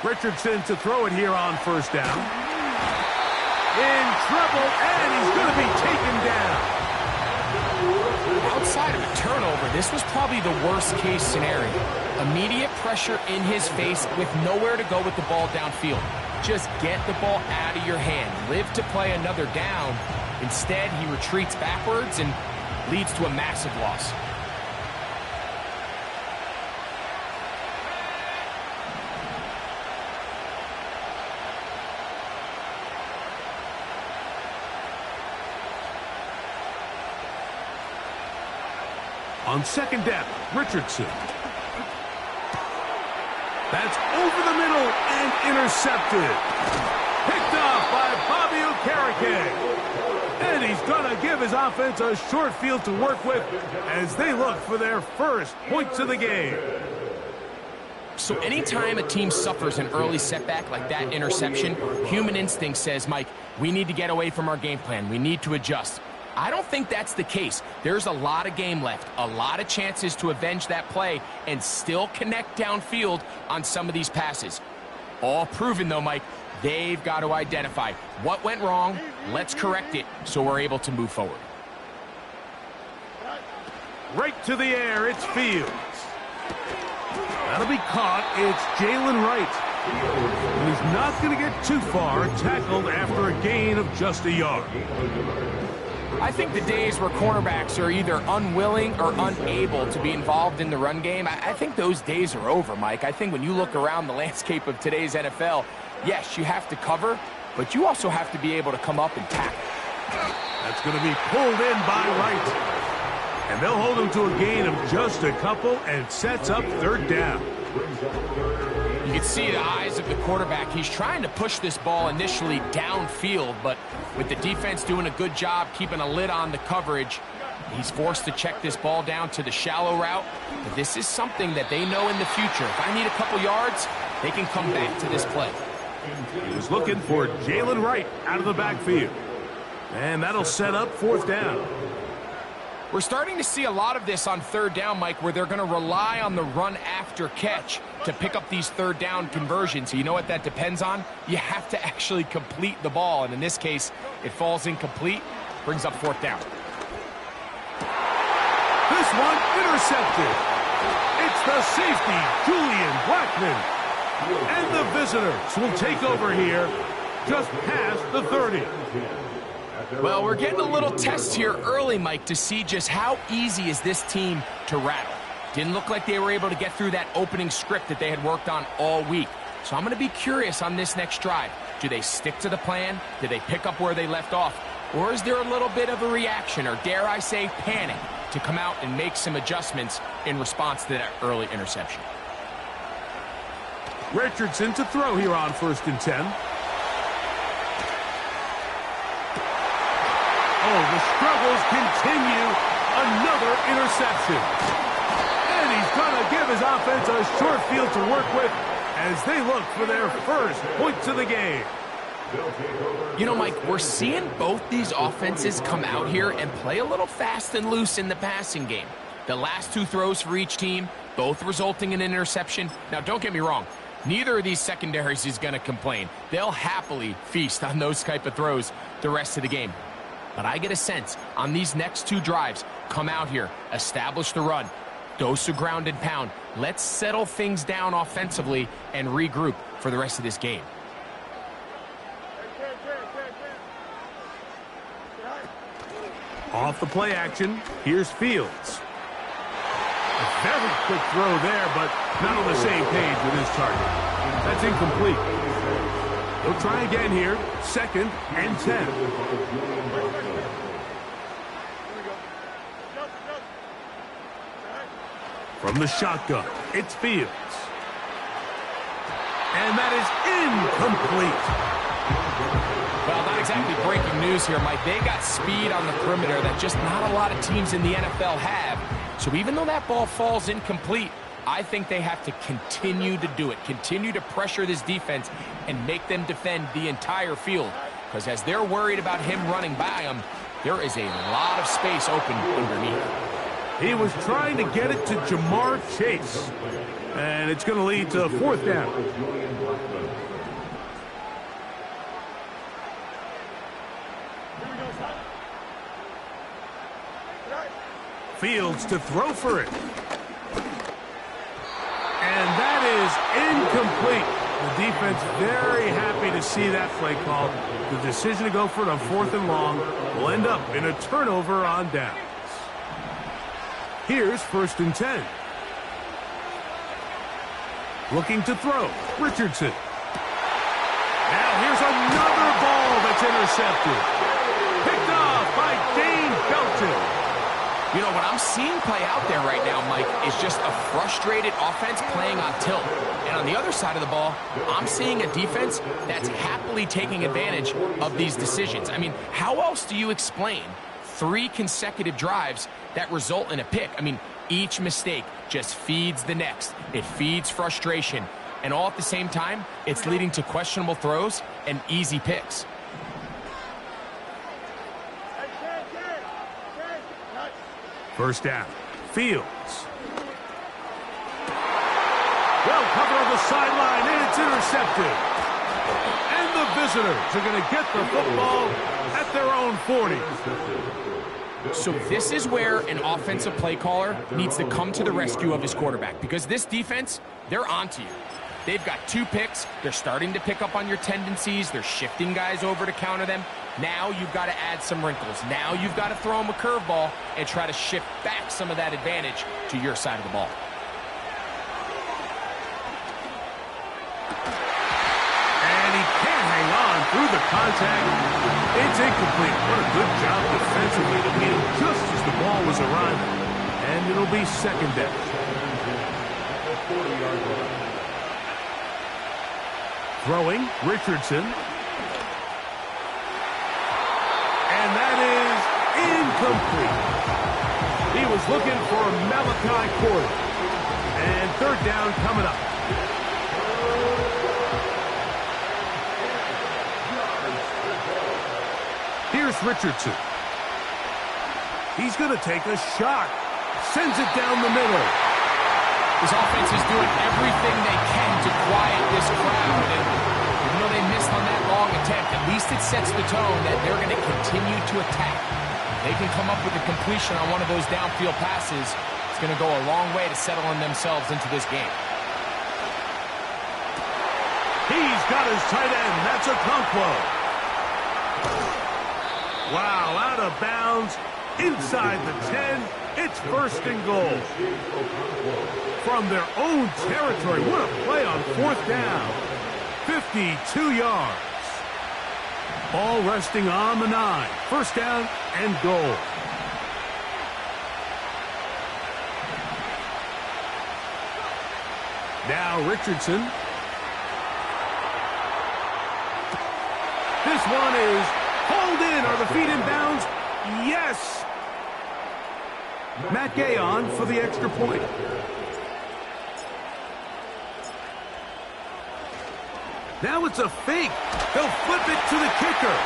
Richardson to throw it here on first down. In trouble, and he's going to be taken down. Outside of a turnover, this was probably the worst-case scenario. Immediate pressure in his face with nowhere to go with the ball downfield. Just get the ball out of your hand. Live to play another down. Instead, he retreats backwards and leads to a massive loss. On second down, Richardson. That's over the middle and intercepted. Picked off by Bobby Okereke. And he's going to give his offense a short field to work with as they look for their first points of the game. So anytime a team suffers an early setback like that interception, human instinct says, Mike, we need to get away from our game plan. We need to adjust. I don't think that's the case. There's a lot of game left, a lot of chances to avenge that play and still connect downfield on some of these passes. All proven, though, Mike, they've got to identify what went wrong, let's correct it so we're able to move forward. Right to the air, it's Fields. That'll be caught, it's Jalen Wright. And he's not going to get too far, tackled after a gain of just a yard. I think the days where cornerbacks are either unwilling or unable to be involved in the run game, I think those days are over, Mike. I think when you look around the landscape of today's NFL, yes, you have to cover, but you also have to be able to come up and tackle. That's going to be pulled in by Wright. And they'll hold him to a gain of just a couple and sets up third down. You can see the eyes of the quarterback. He's trying to push this ball initially downfield, but with the defense doing a good job keeping a lid on the coverage, he's forced to check this ball down to the shallow route. But this is something that they know in the future. If I need a couple yards, they can come back to this play. He was looking for Jalen Wright out of the backfield. And that'll set up fourth down. We're starting to see a lot of this on third down, Mike, where they're going to rely on the run after catch to pick up these third down conversions. So you know what that depends on? You have to actually complete the ball. And in this case, it falls incomplete, brings up fourth down. This one intercepted. It's the safety, Julian Blackman. And the visitors will take over here just past the 30. Well, we're getting a little test here early, Mike, to see just how easy is this team to rattle. Didn't look like they were able to get through that opening script that they had worked on all week. So I'm going to be curious on this next drive. Do they stick to the plan? Do they pick up where they left off? Or is there a little bit of a reaction, or dare I say panic, to come out and make some adjustments in response to that early interception? Richardson to throw here on 1st and 10. Oh, the struggles continue. Another interception. And he's going to give his offense a short field to work with as they look for their first points of the game. You know, Mike, we're seeing both these offenses come out here and play a little fast and loose in the passing game. The last two throws for each team, both resulting in an interception. Now, don't get me wrong. Neither of these secondaries is going to complain. They'll happily feast on those type of throws the rest of the game. But I get a sense on these next two drives, come out here, establish the run, dose of ground and pound. Let's settle things down offensively and regroup for the rest of this game. Off the play action, here's Fields. A very quick throw there, but not on the same page with his target. That's incomplete. He'll try again here, 2nd and 10. From the shotgun, it's Fields. And that is incomplete. Well, not exactly breaking news here, Mike. They got speed on the perimeter that just not a lot of teams in the NFL have. So even though that ball falls incomplete, I think they have to continue to do it, continue to pressure this defense and make them defend the entire field. Because as they're worried about him running by them, there is a lot of space open underneath. He was trying to get it to Jamar Chase. And it's going to lead to 4th down. Fields to throw for it. And that is incomplete. The defense very happy to see that play call. The decision to go for it on 4th and long will end up in a turnover on downs. Here's 1st and 10. Looking to throw, Richardson. Now here's another ball that's intercepted. Picked off by Dane Belton. You know, what I'm seeing play out there right now, Mike, is just a frustrated offense playing on tilt. And on the other side of the ball, I'm seeing a defense that's happily taking advantage of these decisions. I mean, how else do you explain 3 consecutive drives that result in a pick? I mean, each mistake just feeds the next. It feeds frustration. And all at the same time, it's leading to questionable throws and easy picks. First down. Fields. Well covered on the sideline, and it's intercepted. And the visitors are going to get the football at their own 40. So this is where an offensive play caller needs to come to the rescue of his quarterback, because this defense, they're onto you. They've got 2 picks. They're starting to pick up on your tendencies. They're shifting guys over to counter them. Now you've got to add some wrinkles. Now you've got to throw them a curveball and try to shift back some of that advantage to your side of the ball. And he can't hang on through the contact. It's incomplete. What a good job defensively to meet him just as the ball was arriving. And it'll be 2nd down. Throwing, Richardson. And that is incomplete. He was looking for Malachi Corey. And 3rd down coming up. Here's Richardson. He's going to take a shot. Sends it down the middle. This offense is doing everything they can to quiet this crowd. And even though they missed on that long attempt, at least it sets the tone that they're going to continue to attack. They can come up with a completion on one of those downfield passes. It's going to go a long way to settling themselves into this game. He's got his tight end. That's a Okonkwo. Wow, out of bounds. Inside the 10. It's 1st and goal. From their own territory. What a play on 4th down. 52 yards. Ball resting on the 9. 1st down and goal. Now Richardson. This one is hauled in. Are the feet in bounds? Yes. Matt Gay on for the extra point. Now it's a fake. They'll flip it to the kicker.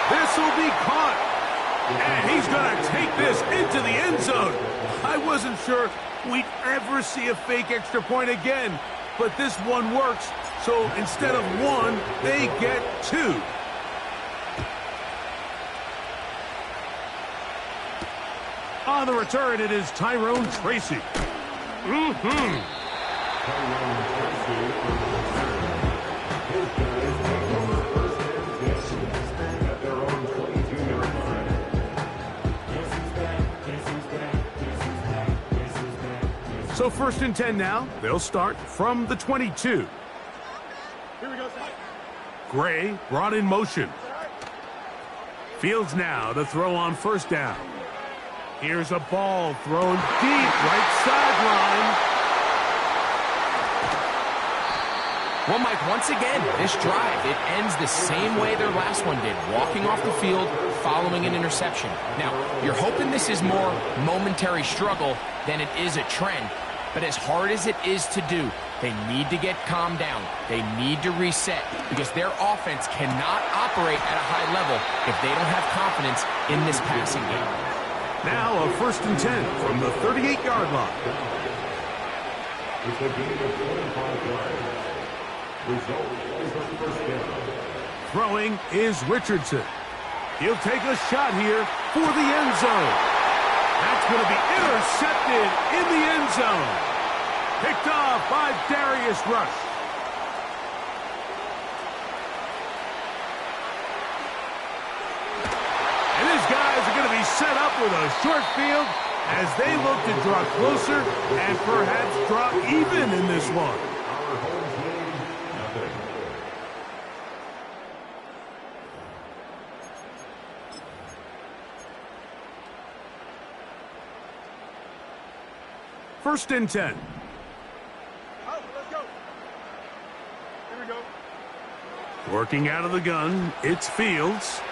This will be caught. And he's going to take this into the end zone. I wasn't sure we'd ever see a fake extra point again, but this one works. So instead of 1, they get 2. On the return, it is Tyrone Tracy. So 1st and 10 now. They'll start from the 22. Here we go. Gray brought in motion. Fields now to throw on 1st down. Here's a ball thrown deep, right sideline. Well, Mike, once again, this drive, it ends the same way their last one did, walking off the field, following an interception. Now, you're hoping this is more momentary struggle than it is a trend, but as hard as it is to do, they need to get calmed down. They need to reset, because their offense cannot operate at a high level if they don't have confidence in this passing game. Now a 1st and 10 from the 38-yard line. It's a gain of 25 yards. Result is a first down. Throwing is Richardson. He'll take a shot here for the end zone. That's going to be intercepted in the end zone. Picked off by Darius Rush. And his guys are going to be set up with a short field as they look to draw closer and perhaps draw even in this one. Our home team, nothing. First and 10. Let's go. Here we go. Working out of the gun, it's Fields.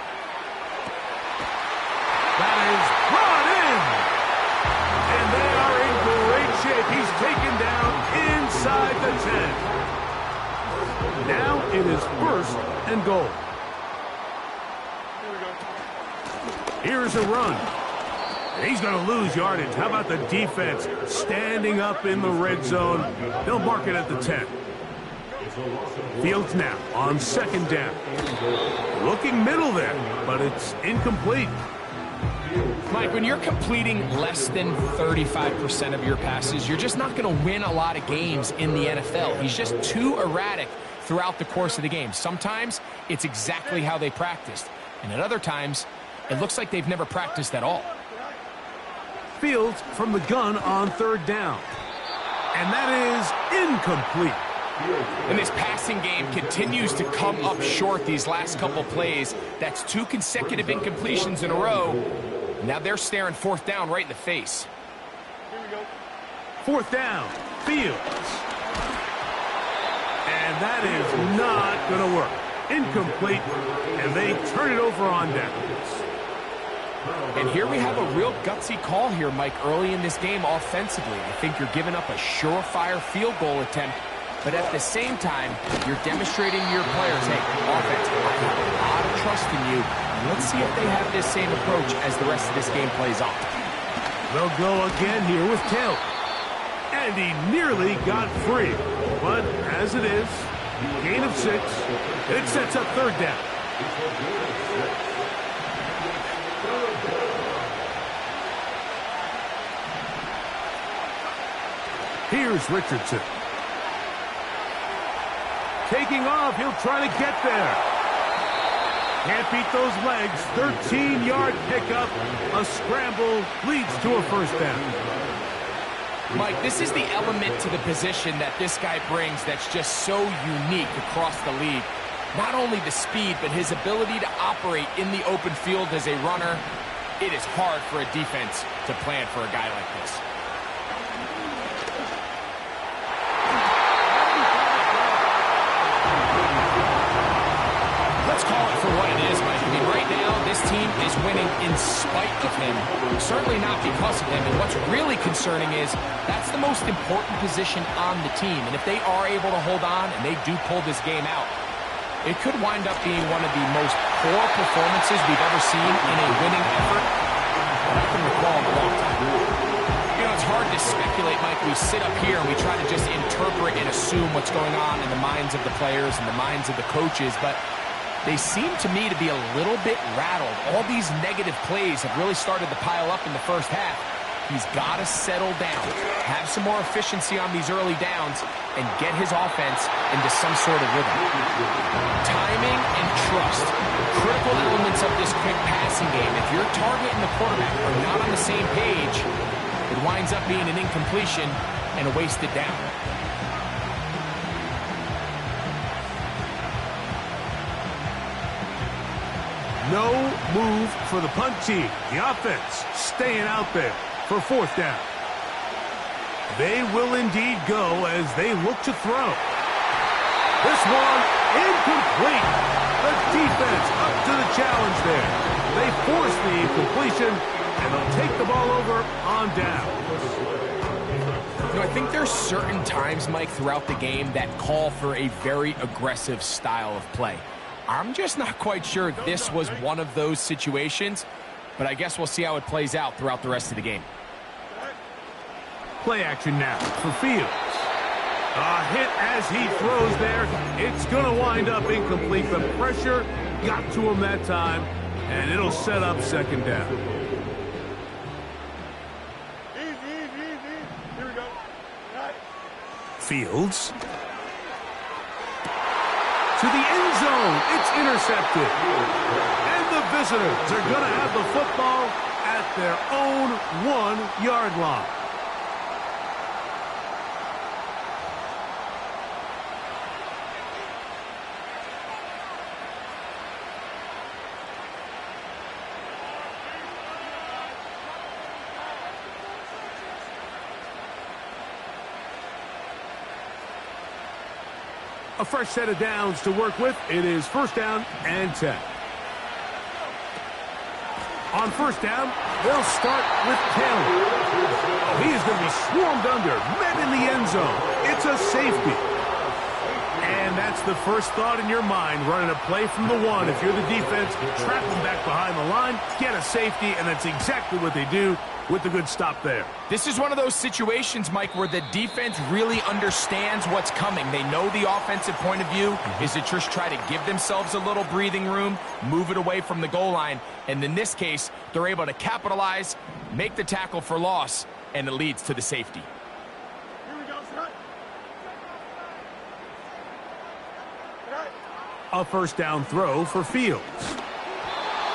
That is brought in. And they are in great shape. He's taken down inside the 10. Now it is 1st and goal. Here we go. Here's a run. And he's going to lose yardage. How about the defense standing up in the red zone? They'll mark it at the 10. Fields now on 2nd down. Looking middle there, but it's incomplete. Mike, when you're completing less than 35% of your passes, you're just not going to win a lot of games in the NFL. He's just too erratic throughout the course of the game. Sometimes it's exactly how they practiced, and at other times it looks like they've never practiced at all. Fields from the gun on 3rd down. And that is incomplete. And this passing game continues to come up short these last couple plays. That's 2 consecutive incompletions in a row. Now they're staring 4th down right in the face. Here we go. 4th down, Fields. And that is not going to work. Incomplete, and they turn it over on downs. And here we have a real gutsy call here, Mike, early in this game offensively. I think you're giving up a surefire field goal attempt, but at the same time, you're demonstrating to your players, hey, offense, I have a lot of trust in you. Let's see if they have this same approach as the rest of this game plays on. They'll go again here with Taylor. And he nearly got free. But as it is, gain of 6. It sets up 3rd down. Here's Richardson. Taking off, he'll try to get there. Can't beat those legs. 13-yard pickup. A scramble leads to a 1st down. Mike, this is the element to the position that this guy brings that's just so unique across the league. Not only the speed, but his ability to operate in the open field as a runner. It is hard for a defense to plan for a guy like this. Let's call it for what it is, Mike. I mean, right now, this team is winning in spite of him. Certainly not because of him. And what's really concerning is that's the most important position on the team. And if they are able to hold on and they do pull this game out, it could wind up being one of the most poor performances we've ever seen in a winning effort that I can recall in a long time. You know, it's hard to speculate, Mike. We sit up here and we try to just interpret and assume what's going on in the minds of the players and the minds of the coaches, but they seem to me to be a little bit rattled. All these negative plays have really started to pile up in the first half. He's got to settle down, have some more efficiency on these early downs, and get his offense into some sort of rhythm. Timing and trust, critical elements of this quick passing game. If your target and the quarterback are not on the same page, it winds up being an incompletion and a wasted down. No move for the punt team. The offense staying out there for 4th down. They will indeed go as they look to throw. This one incomplete. The defense up to the challenge there. They force the incompletion, and they'll take the ball over on down. You know, I think there's certain times, Mike, throughout the game that call for a very aggressive style of play. I'm just not quite sure this was one of those situations. but I guess we'll see how it plays out throughout the rest of the game. Play action now for Fields. A hit as he throws there. It's going to wind up incomplete. The pressure got to him that time, and it'll set up second down. Easy. Here we go. Right. Fields. To the end zone. It's intercepted. And the visitors are going to have the football at their own 1-yard line. A fresh set of downs to work with. It is first down and 10. On first down, they'll start with Taylor. He is going to be swarmed under, met in the end zone. It's a safety. And that's the first thought in your mind, running a play from the 1. If you're the defense, trap them back behind the line, get a safety, and that's exactly what they do with the good stop there. This is one of those situations, Mike, where the defense really understands what's coming. They know the offensive point of view is to just try to give themselves a little breathing room, move it away from the goal line, and in this case, they're able to capitalize, make the tackle for loss, and it leads to the safety. Here we go, son. Right. A first down throw for Fields.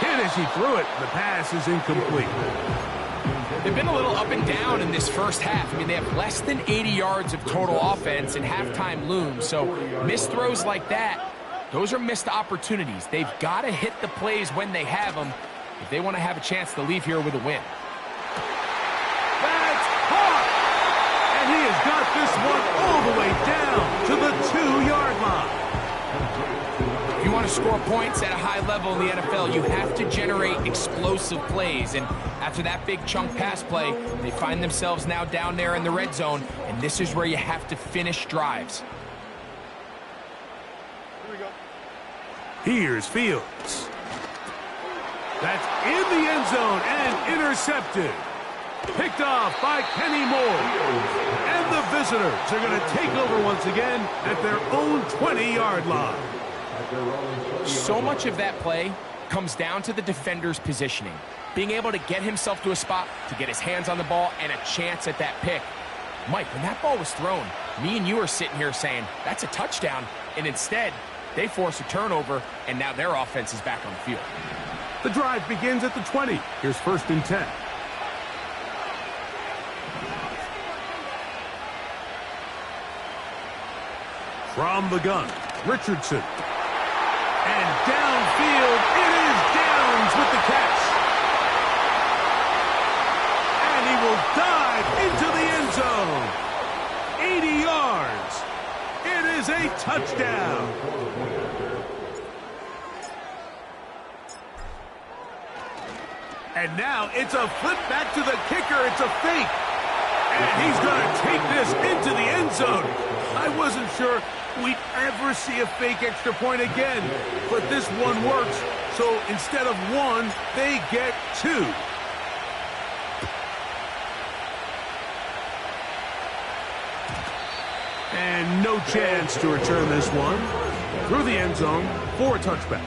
Hit as he threw it. The pass is incomplete. They've been a little up and down in this first half. I mean, they have less than 80 yards of total offense and halftime looms. So missed throws like that, those are missed opportunities. They've got to hit the plays when they have them if they want to have a chance to leave here with a win. That's caught! And he has got this one all the way down to the 2-yard line. If you want to score points at a high level in the NFL, you have to generate explosive plays. And after that big chunk pass play, they find themselves now down there in the red zone, and this is where you have to finish drives. Here we go. Here's Fields. That's in the end zone and intercepted. Picked off by Kenny Moore. And the visitors are going to take over once again at their own 20-yard line. So much of that play comes down to the defender's positioning. Being able to get himself to a spot, to get his hands on the ball, and a chance at that pick. Mike, when that ball was thrown, me and you are sitting here saying, that's a touchdown. And instead, they force a turnover, and now their offense is back on the field. The drive begins at the 20. Here's first and 10. From the gun, Richardson. And downfield, it is Downs with the catch. And he will dive into the end zone. 80 yards. It is a touchdown. And now it's a flip back to the kicker. It's a fake. And he's going to take this into the end zone. I wasn't sure we'd ever see a fake extra point again, but this one works. So instead of 1, they get 2. And no chance to return this one through the end zone for a touchback.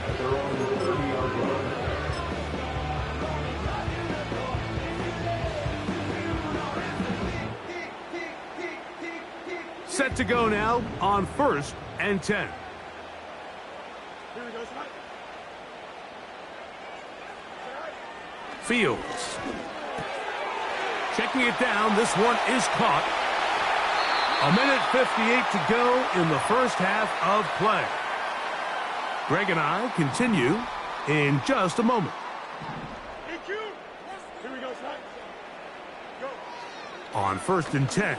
Set to go now on first and 10. Here we go, son. Fields. Checking it down. This one is caught. 1:58 to go in the first half of play. Greg and I continue in just a moment. EQ. Here we go, son. Go. On first and 10,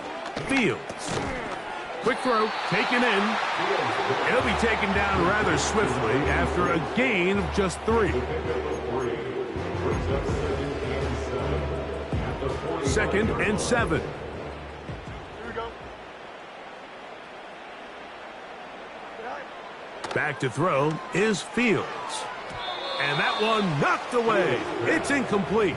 Fields. Quick throw, taken in. It'll be taken down rather swiftly after a gain of just 3. Second and 7. Here we go. Back to throw is Fields. And that one knocked away. It's incomplete.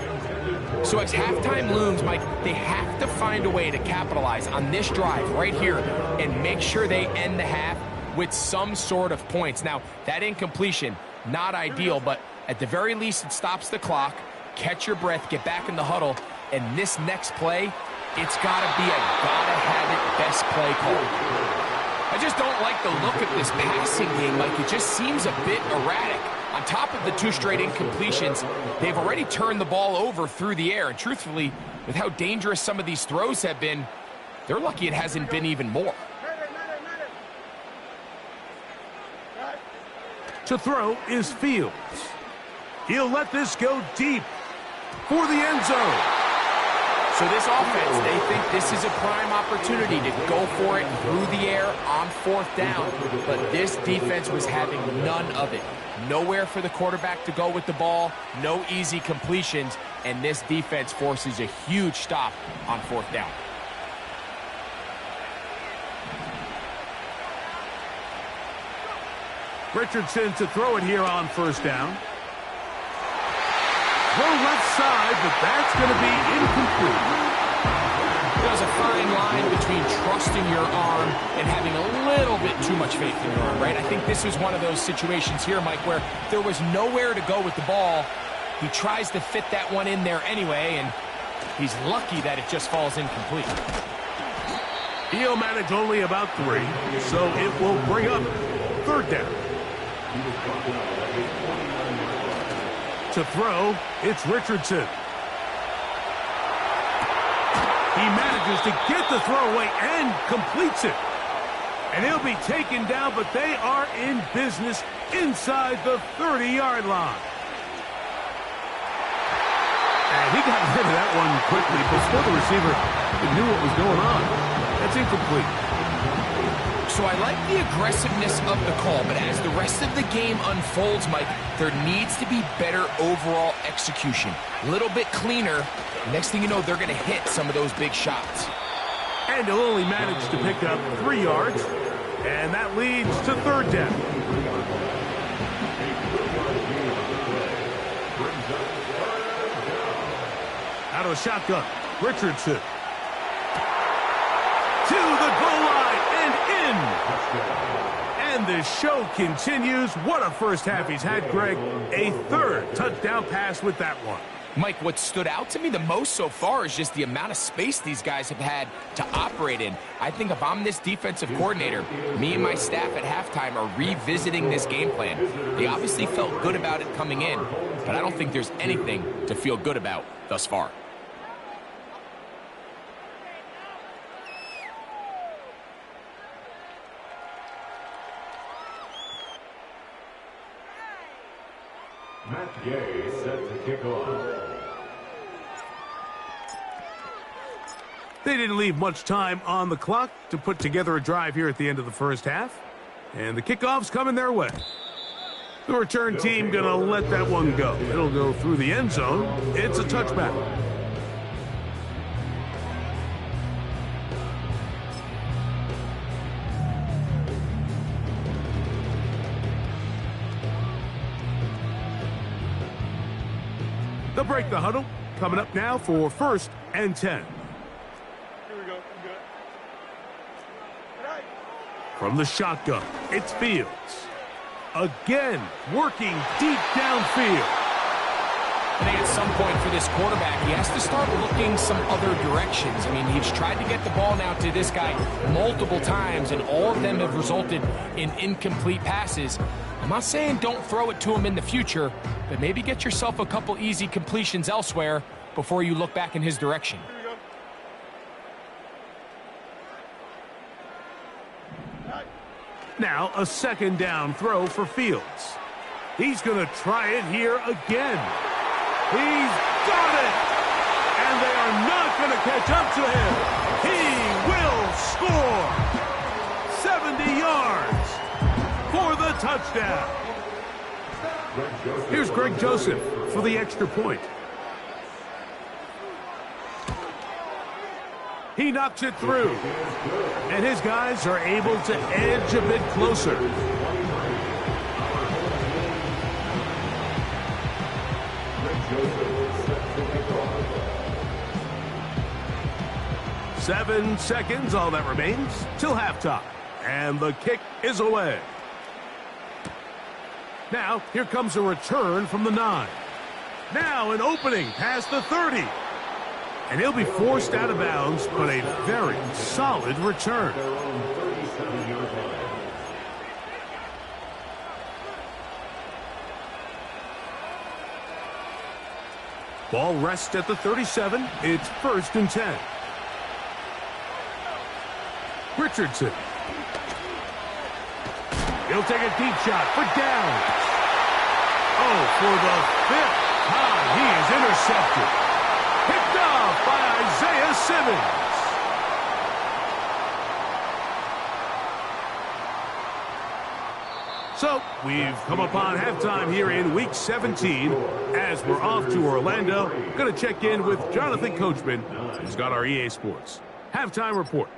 So as halftime looms, Mike, they have to find a way to capitalize on this drive right here and make sure they end the half with some sort of points. Now, that incompletion, not ideal, but at the very least, it stops the clock. Catch your breath, get back in the huddle, and this next play, it's got to be a gotta-have-it best play call. I just don't like the look of this passing game, Mike. It just seems a bit erratic. On top of the 2 straight incompletions, they've already turned the ball over through the air. And truthfully, with how dangerous some of these throws have been, they're lucky it hasn't been even more. To throw is Fields. He'll let this go deep for the end zone. So this offense, they think this is a prime opportunity to go for it through the air on 4th down. But this defense was having none of it. Nowhere for the quarterback to go with the ball, no easy completions, and this defense forces a huge stop on 4th down. Richardson to throw it here on 1st down. Throw left side, but that's going to be incomplete. There's a fine line between trusting your arm and having a little bit too much faith in your arm, right? I think this was one of those situations here, Mike, where there was nowhere to go with the ball. He tries to fit that one in there anyway, and he's lucky that it just falls incomplete. He'll manage only about 3, so it will bring up 3rd down. To throw, it's Richardson. He manages to get the throw away and completes it. And he'll be taken down, but they are in business inside the 30-yard line. And he got rid of that one quickly before the receiver knew what was going on. That's incomplete. So I like the aggressiveness of the call, but as the rest of the game unfolds, Mike, there needs to be better overall execution. A little bit cleaner. Next thing you know, they're going to hit some of those big shots. And he'll only manage to pick up 3 yards, and that leads to 3rd down. Out of the shotgun, Richardson. To the goal line and in. And the show continues. What a first half he's had, Greg. A 3rd touchdown pass with that one. Mike, what stood out to me the most so far is just the amount of space these guys have had to operate in. I think if I'm this defensive coordinator, me and my staff at halftime are revisiting this game plan. They obviously felt good about it coming in, but I don't think there's anything to feel good about thus far. Matt Gay set to kick off. They didn't leave much time on the clock to put together a drive here at the end of the first half. And the kickoff's coming their way. The return team going to let that one go. It'll go through the end zone. It's a touchback. They'll break the huddle. Coming up now for 1st and 10. Here we go. I'm good. All right. From the shotgun, it's Fields. Again, working deep downfield. I think at some point for this quarterback, he has to start looking some other directions. I mean, he's tried to get the ball now to this guy multiple times, and all of them have resulted in incomplete passes. I'm not saying don't throw it to him in the future, but maybe get yourself a couple easy completions elsewhere before you look back in his direction. Here we go. All right. Now a 2nd down throw for Fields. He's going to try it here again. He's got it! And they are not going to catch up to him. He will score! 70 yards for the touchdown. Here's Greg Joseph for the extra point. He knocks it through. And his guys are able to edge a bit closer. 7 seconds, all that remains, till halftime. And the kick is away. Now, here comes a return from the 9. Now an opening past the 30. And he'll be forced out of bounds, but a very solid return. Ball rests at the 37. It's 1st and 10. Richardson. He'll take a deep shot for down. Oh, for the 5th time, he is intercepted. Picked off by Isaiah Simmons. So, we've come upon halftime here in Week 17. As we're off to Orlando, going to check in with Jonathan Coachman, who's got our EA Sports halftime report.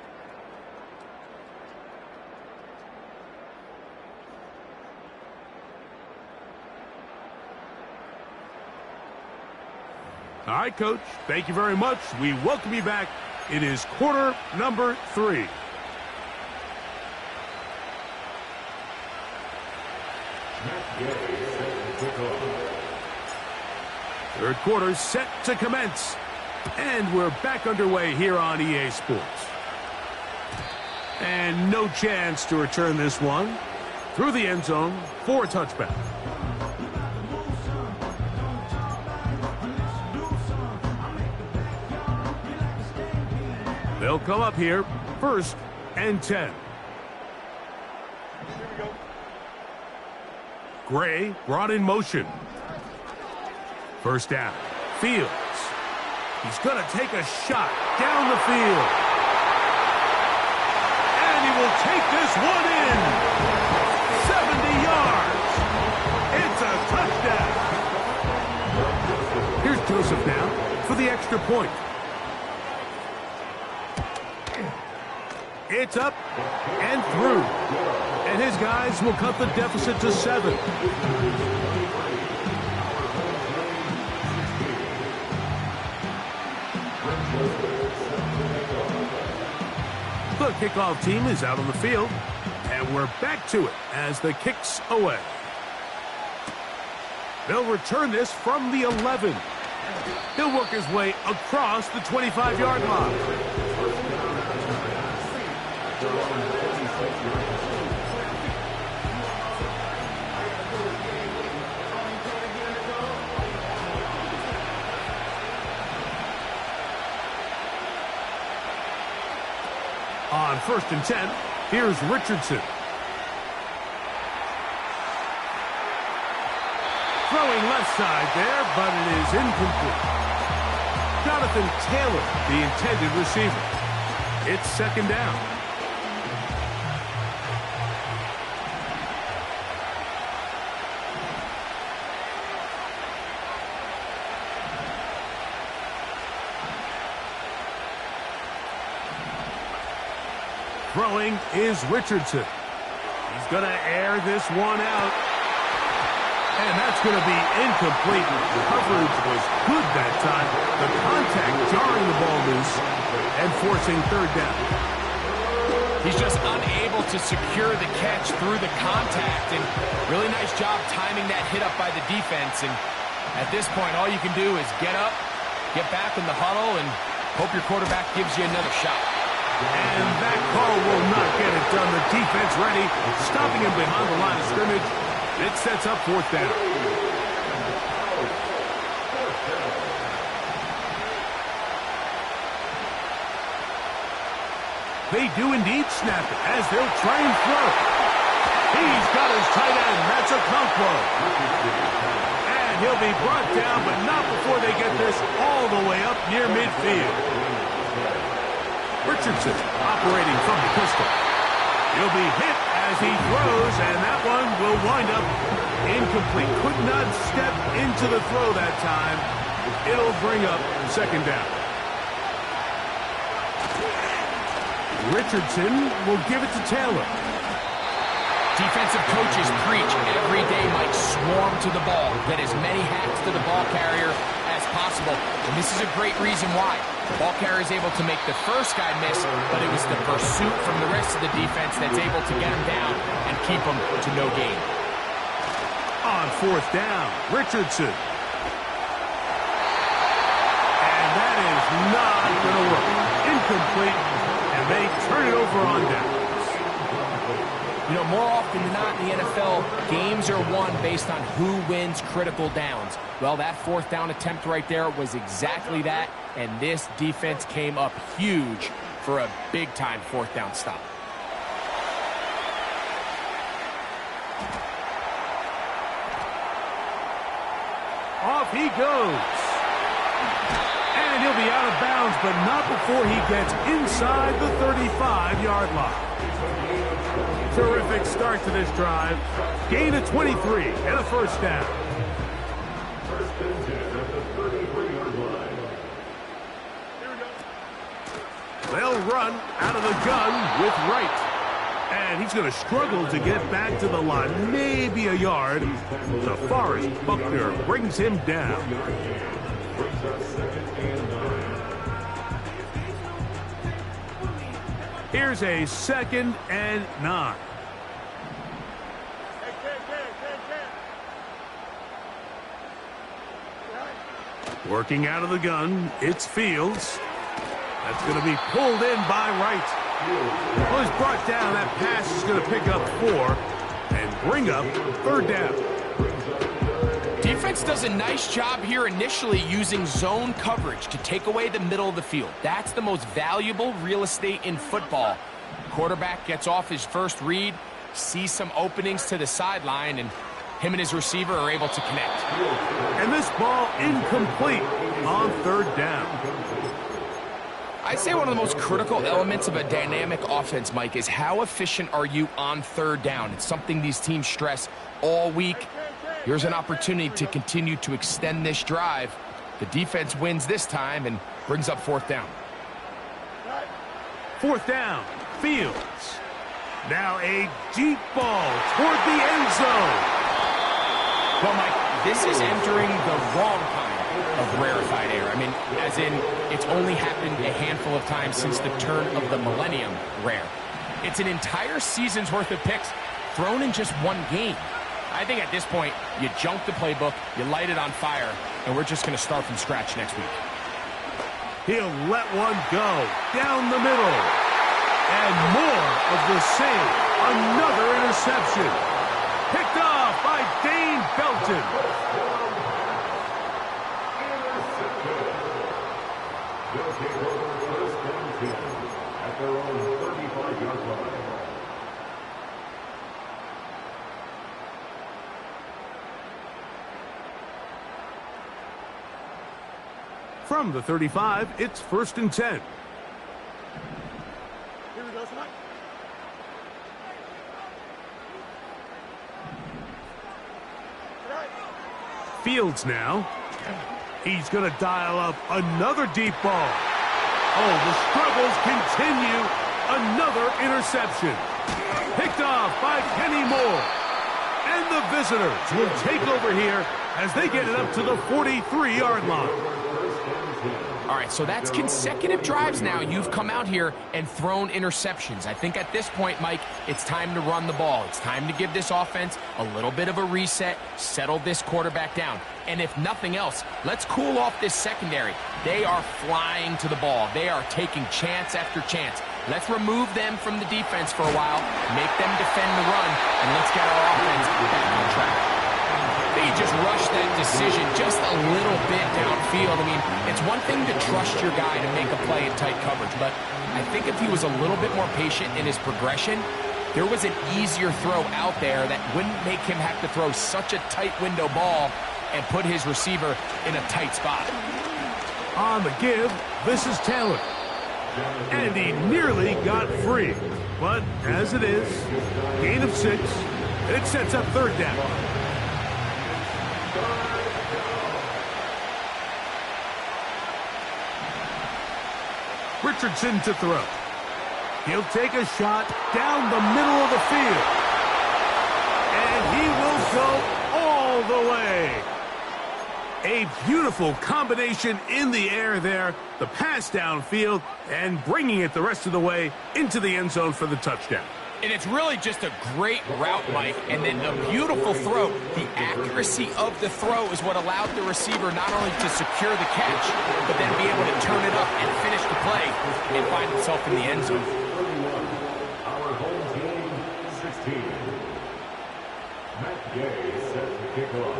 All right, Coach, thank you very much. We welcome you back. It is quarter number 3. Third quarter set to commence. And we're back underway here on EA Sports. And no chance to return this one. Through the end zone for a touchback. They'll come up here, 1st and 10. Gray brought in motion. 1st down. Fields. He's going to take a shot down the field. And he will take this one in. 70 yards. It's a touchdown. Here's Joseph now for the extra point. It's up and through. And his guys will cut the deficit to 7. The kickoff team is out on the field. And we're back to it as the kick's away. They'll return this from the 11. He'll work his way across the 25-yard line. On 1st and 10, here's Richardson. Throwing left side there, but it is incomplete. Jonathan Taylor, the intended receiver. It's 2nd down. Throwing is Richardson. He's going to air this one out. And that's going to be incomplete. Coverage was good that time. The contact jarring the ball loose and forcing 3rd down. He's just unable to secure the catch through the contact. And really nice job timing that hit up by the defense. And at this point, all you can do is get up, get back in the huddle, and hope your quarterback gives you another shot. And that call will not get it done. The defense ready, stopping him behind the line of scrimmage. It sets up 4th down. They do indeed snap it as they'll try and throw. He's got his tight end. That's a Okonkwo. And he'll be brought down, but not before they get this all the way up near midfield. Richardson operating from the pistol. He'll be hit as he throws, and that one will wind up incomplete. Could not step into the throw that time. It'll bring up 2nd down. Richardson will give it to Taylor. Defensive coaches preach every day Mike swarm to the ball. Get as many hacks to the ball carrier as possible, and this is a great reason why. The ball carrier is able to make the first guy miss, but it was the pursuit from the rest of the defense that's able to get him down and keep him to no gain. On fourth down, Richardson. And that is not going to work. Incomplete, and they turn it over on downs. You know, more often than not in the NFL, games are won based on who wins critical downs. Well, that fourth down attempt right there was exactly that, and this defense came up huge for a big-time fourth down stop. Off he goes. And he'll be out of bounds, but not before he gets inside the 35-yard line. Terrific start to this drive. Gain of 23 and a first down. They'll run out of the gun with Wright. And he's going to struggle to get back to the line, maybe a yard. DeForest Buckner brings him down. Here's a 2nd and 9. Working out of the gun, it's Fields. That's going to be pulled in by Wright. Well, he's brought down. That pass is going to pick up 4 and bring up 3rd down. Defense does a nice job here initially using zone coverage to take away the middle of the field. That's the most valuable real estate in football. Quarterback gets off his first read, sees some openings to the sideline, and him and his receiver are able to connect. And this ball incomplete on 3rd down. I'd say one of the most critical elements of a dynamic offense, Mike, is how efficient are you on 3rd down. It's something these teams stress all week. Here's an opportunity to continue to extend this drive. The defense wins this time and brings up 4th down. 4th down, Fields. Now a deep ball toward the end zone. Well, Mike, this is entering the wrong kind of rarefied air. I mean, as in, it's only happened a handful of times since the turn of the millennium rare. It's an entire season's worth of picks thrown in just one game. I think at this point, you junk the playbook, you light it on fire, and we're just going to start from scratch next week. He'll let one go down the middle. And more of the same. Another interception. Picked off by Dane Belton. At their own 35-yard line. From the 35, it's 1st and 10. Here we go, son. Fields now. He's going to dial up another deep ball. Oh, the struggles continue. Another interception. Picked off by Kenny Moore. And the visitors will take over here as they get it up to the 43-yard line. All right, so that's consecutive drives now. You've come out here and thrown interceptions. I think at this point, Mike, it's time to run the ball. It's time to give this offense a little bit of a reset, settle this quarterback down. And if nothing else, let's cool off this secondary. They are flying to the ball. They are taking chance after chance. Let's remove them from the defense for a while, make them defend the run, and let's get our offense back on track. They just rushed that decision just a little bit downfield. I mean, it's one thing to trust your guy to make a play in tight coverage, but I think if he was a little bit more patient in his progression, there was an easier throw out there that wouldn't make him have to throw such a tight window ball and put his receiver in a tight spot. On the give, this is Taylor. And he nearly got free. But as it is, gain of 6, it sets up 3rd down. Richardson to throw. He'll take a shot down the middle of the field. And he will go all the way. A A beautiful combination in the air there, the pass downfield, and bringing it the rest of the way into the end zone for the touchdown. And it's really just a great route, Mike, and then a beautiful throw. The accuracy of the throw is what allowed the receiver not only to secure the catch, but then be able to turn it up and finish the play and find himself in the end zone. Our home team, 16. Matt Gay set to kick off.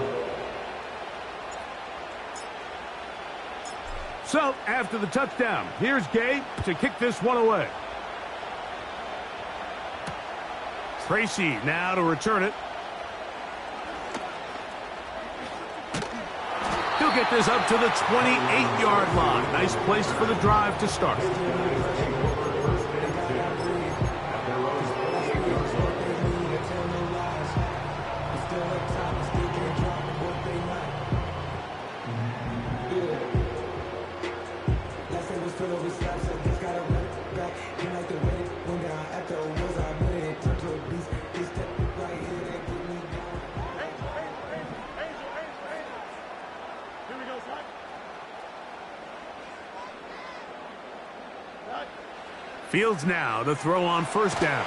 So, after the touchdown, here's Gay to kick this one away. Tracy now to return it. He'll get this up to the 28-yard line. Nice place for the drive to start. Fields now to throw on first down.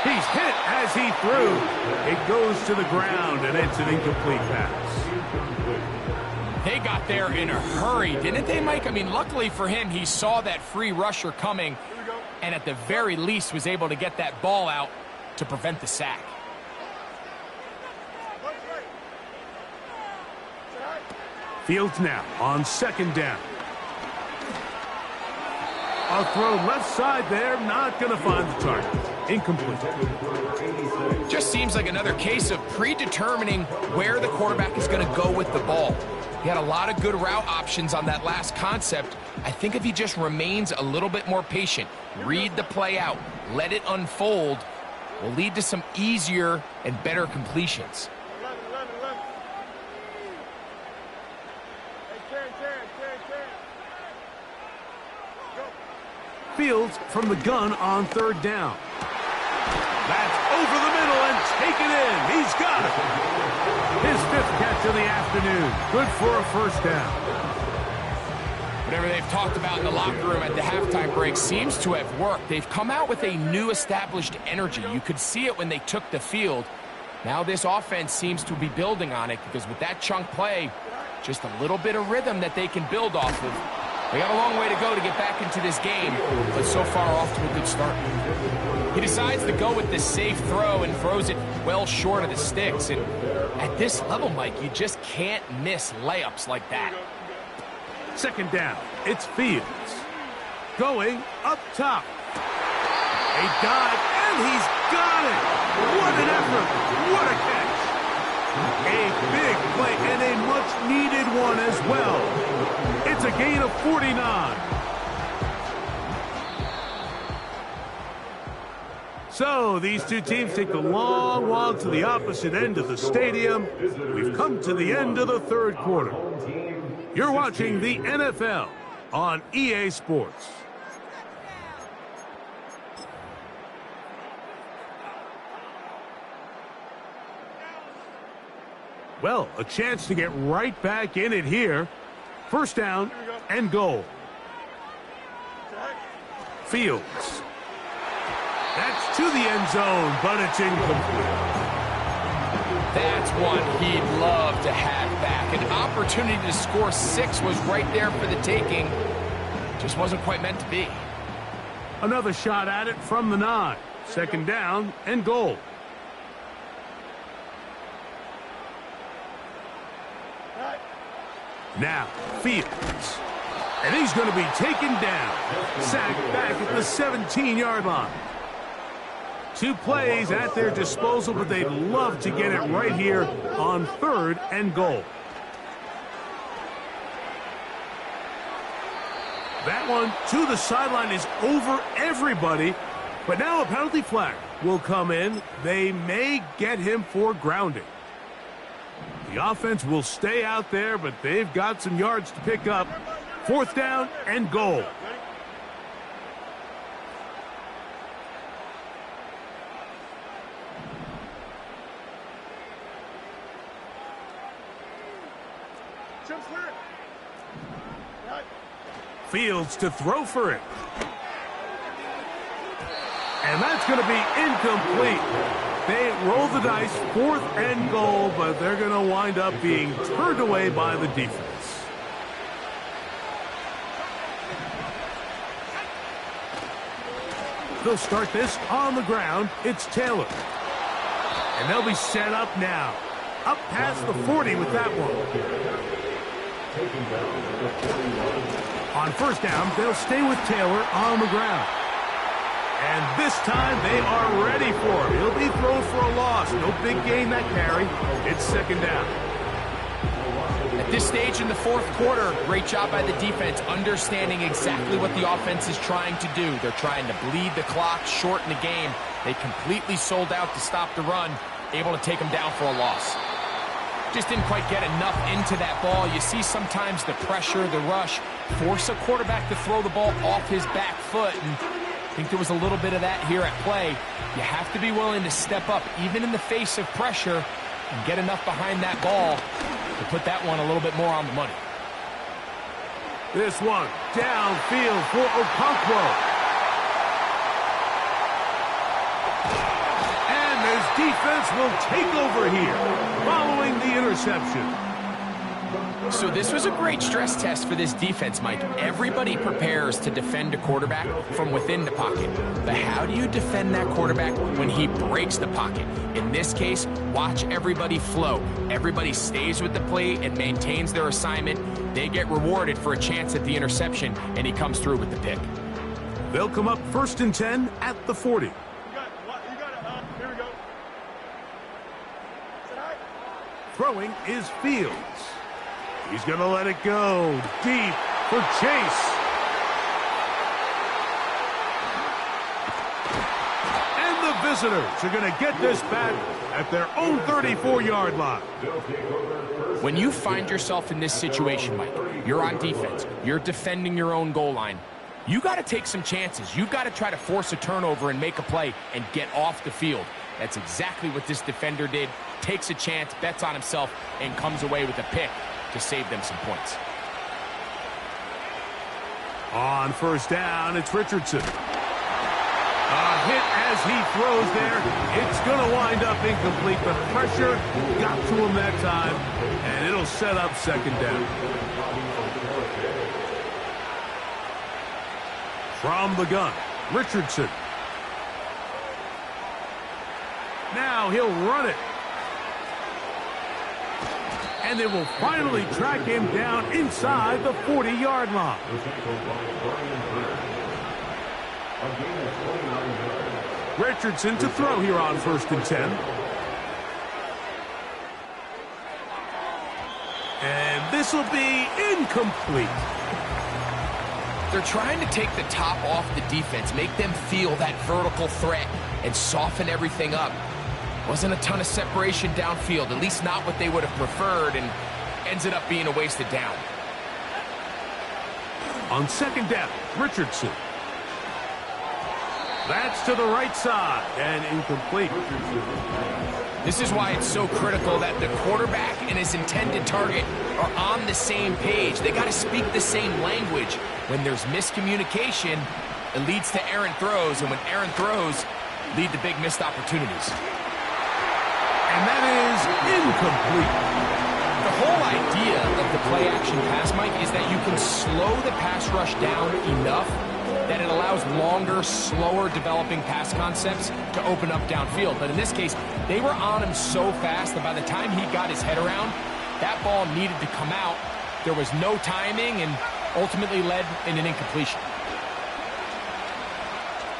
He's hit as he threw. It goes to the ground, and it's an incomplete pass. They got there in a hurry, didn't they, Mike? I mean, luckily for him, he saw that free rusher coming, and at the very least was able to get that ball out to prevent the sack. Fields now on second down. A throw left side there, not going to find the target. Incomplete. Just seems like another case of predetermining where the quarterback is going to go with the ball. He had a lot of good route options on that last concept. I think if he just remains a little bit more patient, read the play out, let it unfold, will lead to some easier and better completions. Fields from the gun on third down. That's over the middle and taken in. He's got it. His fifth catch of the afternoon. Good for a first down. Whatever they've talked about in the locker room at the halftime break seems to have worked. They've come out with a new established energy. You could see it when they took the field. Now this offense seems to be building on it because with that chunk play, just a little bit of rhythm that they can build off of. They got a long way to go to get back into this game, but so far off to a good start. He decides to go with the safe throw and throws it well short of the sticks. And at this level, Mike, you just can't miss layups like that. Second down, it's Fields. Going up top. A dive, and he's got it. What an effort. What a catch. A big play and a much-needed one as well. It's a gain of 49. So these two teams take the long walk to the opposite end of the stadium. We've come to the end of the third quarter. You're watching the NFL on EA Sports. Well, a chance to get right back in it here. First down and goal. Fields. That's to the end zone, but it's incomplete. That's one he'd love to have back. An opportunity to score 6 was right there for the taking. Just wasn't quite meant to be. Another shot at it from the 9. Second down and goal. Now, Fields. And he's going to be taken down. Sacked back at the 17-yard line. 2 plays at their disposal, but they'd love to get it right here on third and goal. That one to the sideline is over everybody, but now a penalty flag will come in. They may get him for grounding. The offense will stay out there, but they've got some yards to pick up. Fourth down and goal. Jump clear. Right. Fields to throw for it. And that's going to be incomplete. They roll the dice, 4th and goal, but they're going to wind up being turned away by the defense. They'll start this on the ground. It's Taylor. And they'll be set up now. Up past the 40 with that one. On first down, they'll stay with Taylor on the ground. And this time they are ready for him. He'll be thrown for a loss. No big gain that carry. It's 2nd down. At this stage in the 4th quarter, great job by the defense, understanding exactly what the offense is trying to do. They're trying to bleed the clock, shorten the game. They completely sold out to stop the run, able to take them down for a loss. Just didn't quite get enough into that ball. You see sometimes the pressure, the rush, force a quarterback to throw the ball off his back foot. And I think there was a little bit of that here at play. You have to be willing to step up, even in the face of pressure, and get enough behind that ball to put that one a little bit more on the money. This one downfield for Okonkwo. And this defense will take over here following the interception. So this was a great stress test for this defense, Mike. Everybody prepares to defend a quarterback from within the pocket. But how do you defend that quarterback when he breaks the pocket? In this case, watch everybody flow. Everybody stays with the play and maintains their assignment. They get rewarded for a chance at the interception, and he comes through with the pick. They'll come up 1st and 10 at the 40. You got it. Here we go. Sit high. Throwing is Fields. He's going to let it go deep for Chase. And the visitors are going to get this back at their own 34-yard line. When you find yourself in this situation, Mike, you're on defense, you're defending your own goal line, you got to take some chances. You've got to try to force a turnover and make a play and get off the field. That's exactly what this defender did. Takes a chance, bets on himself, and comes away with a pick to save them some points. On first down, it's Richardson. A hit as he throws there. It's going to wind up incomplete, but pressure got to him that time, and it'll set up 2nd down. From the gun, Richardson. Now he'll run it. And they will finally track him down inside the 40-yard line. Richardson to throw here on 1st and 10. And this will be incomplete. They're trying to take the top off the defense, make them feel that vertical threat, and soften everything up. Wasn't a ton of separation downfield, at least not what they would have preferred, and ends up being a wasted down. On 2nd down, Richardson. That's to the right side, and incomplete. This is why it's so critical that the quarterback and his intended target are on the same page. They got to speak the same language. When there's miscommunication, it leads to errant throws, and when errant throws lead to big missed opportunities. And that is incomplete. The whole idea of the play-action pass, Mike, is that you can slow the pass rush down enough that it allows longer, slower developing pass concepts to open up downfield. But in this case, they were on him so fast that by the time he got his head around, that ball needed to come out. There was no timing and ultimately led in an incompletion.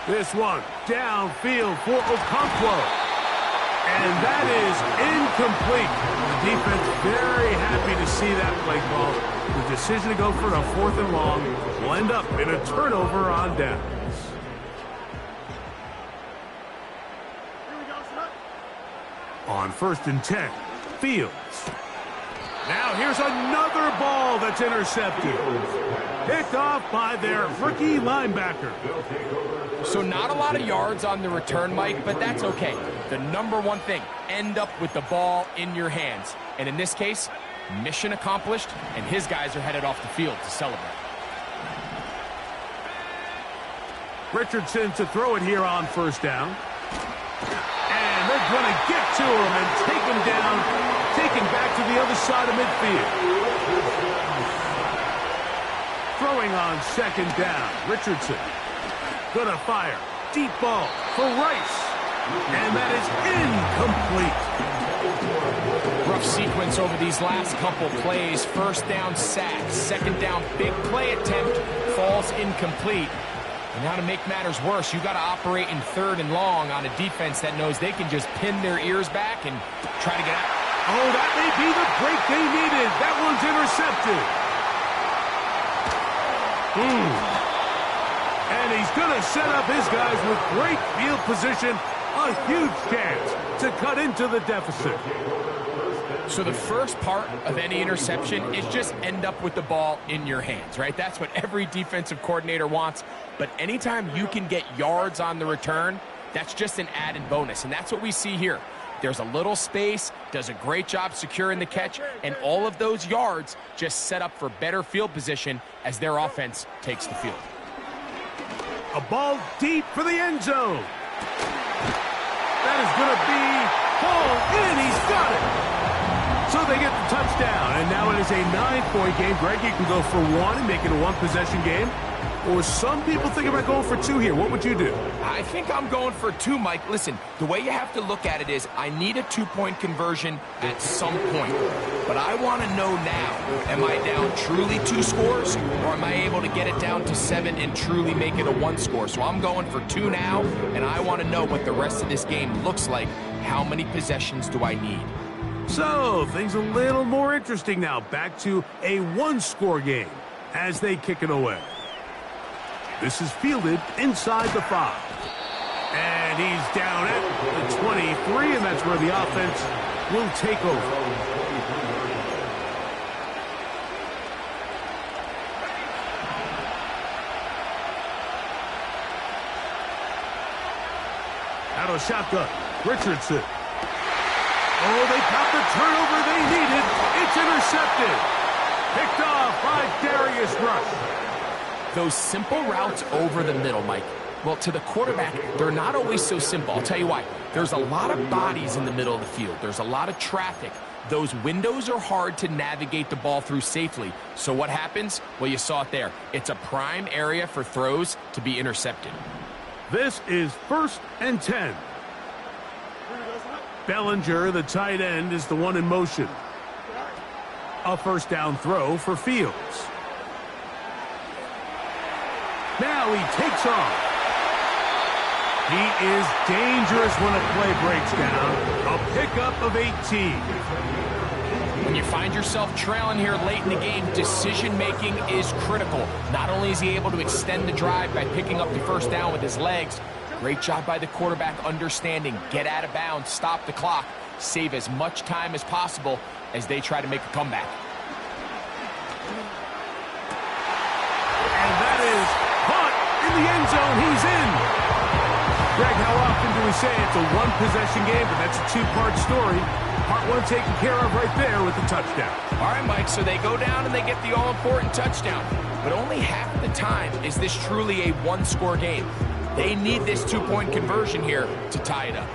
This one downfield for Okonkwo. And that is incomplete. The defense very happy to see that play call. The decision to go for a 4th and long will end up in a turnover on downs. On 1st and 10, Fields. Now here's another ball that's intercepted. Picked off by their rookie linebacker. So not a lot of yards on the return, Mike, but that's okay. The number one thing, end up with the ball in your hands. And in this case, Mission accomplished, and his guys are headed off the field to celebrate. Richardson to throw it here on first down. And they're going to get to him and take him down, taken back to the other side of midfield. Throwing on second down, Richardson. Going to fire. Deep ball for Rice. And that is incomplete. Rough sequence over these last couple plays. First down sack. Second down big play attempt. Falls incomplete. And now to make matters worse, you got to operate in third and long on a defense that knows they can just pin their ears back and try to get out. Oh, that may be the break they needed. That one's intercepted. And he's going to set up his guys with great field position. A huge chance to cut into the deficit. So the first part of any interception is just end up with the ball in your hands, right? That's what every defensive coordinator wants. But anytime you can get yards on the return, that's just an added bonus. And that's what we see here. There's a little space, does a great job securing the catch, and all of those yards just set up for better field position as their offense takes the field. A ball deep for the end zone. That is going to be hauled in. He's got it. So they get the touchdown, and now it is a 9-point game. Greg, you can go for one and make it a one-possession game. Or some people think about going for two here. What would you do? I think I'm going for two, Mike. Listen, the way you have to look at it is I need a two-point conversion at some point. But I want to know now, am I down truly 2 scores, or am I able to get it down to 7 and truly make it a 1 score? So I'm going for 2 now, and I want to know what the rest of this game looks like. How many possessions do I need? So, things a little more interesting now. Back to a 1-score game as they kick it away. This is fielded inside the 5. And he's down at the 23, and that's where the offense will take over. Out of shotgun, Richardson. Oh, they got the turnover they needed. It's intercepted. Picked off by Darius Rush. Those simple routes over the middle, Mike. Well, to the quarterback, they're not always so simple. I'll tell you why. There's a lot of bodies in the middle of the field. There's a lot of traffic. Those windows are hard to navigate the ball through safely. So what happens? Well, you saw it there. It's a prime area for throws to be intercepted. This is 1st and 10. Bellinger, the tight end, is the one in motion. A first down throw for Fields. Now he takes off. He is dangerous when a play breaks down. A pickup of 18. When you find yourself trailing here late in the game, decision-making is critical. Not only is he able to extend the drive by picking up the first down with his legs, great job by the quarterback understanding, get out of bounds, stop the clock, save as much time as possible as they try to make a comeback. And that is caught in the end zone. He's in. Greg, how often do we say it's a one-possession game, but that's a two-part story? Part one taken care of right there with the touchdown. All right, Mike, so they go down and they get the all-important touchdown. But only half the time is this truly a one-score game. They need this two-point conversion here to tie it up.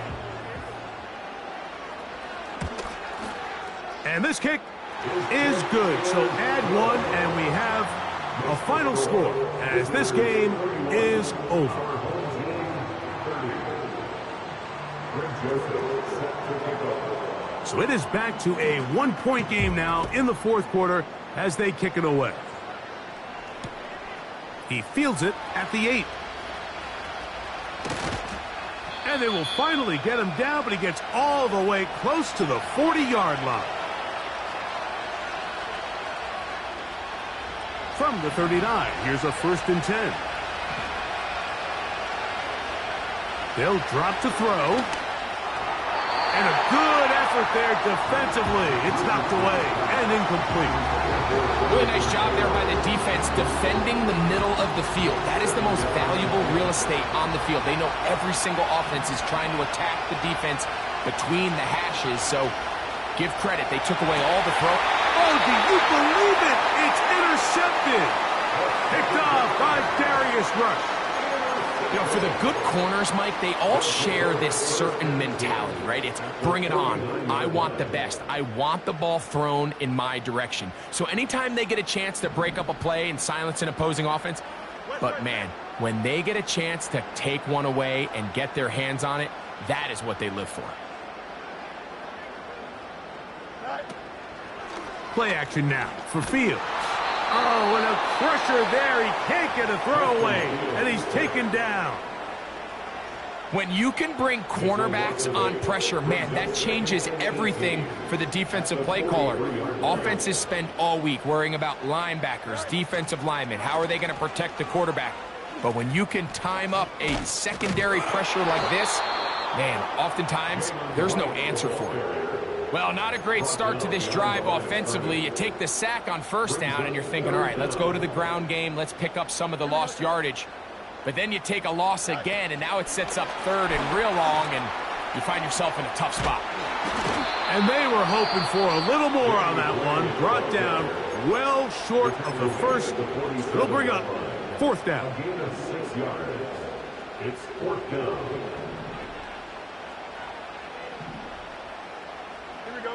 And this kick is good. So add one, and we have a final score as this game is over. So it is back to a one-point game now in the 4th quarter as they kick it away. He fields it at the 8. And they will finally get him down, but he gets all the way close to the 40-yard line. From the 39, here's a 1st and 10. They'll drop to throw. And a good effort there defensively. It's knocked away and incomplete. Really nice job there by the defense defending the middle of the field. That is the most valuable real estate on the field. They know every single offense is trying to attack the defense between the hashes. So Give credit, they took away all the throw. Oh, do you believe it? It's intercepted. Picked off by Darius Rush. You know, for the good corners, Mike, they all share this certain mentality, right? It's bring it on. I want the best. I want the ball thrown in my direction. So anytime they get a chance to break up a play and silence an opposing offense, but man, when they get a chance to take one away and get their hands on it, that is what they live for. Play action now for Fields. Oh, and a crusher there. He can't get a throwaway, and he's taken down. When you can bring cornerbacks on pressure, man, that changes everything for the defensive play caller. Offenses spend all week worrying about linebackers, defensive linemen. How are they going to protect the quarterback? But when you can time up a secondary pressure like this, man, oftentimes there's no answer for it. Well, not a great start to this drive offensively. You take the sack on first down, and you're thinking, all right, let's go to the ground game. Let's pick up some of the lost yardage. But then you take a loss again, and now it sets up third and real long, and you find yourself in a tough spot. And they were hoping for a little more on that one. Brought down well short of the first. It'll bring up fourth down. Gain of 6 yards. It's fourth down. Here we go.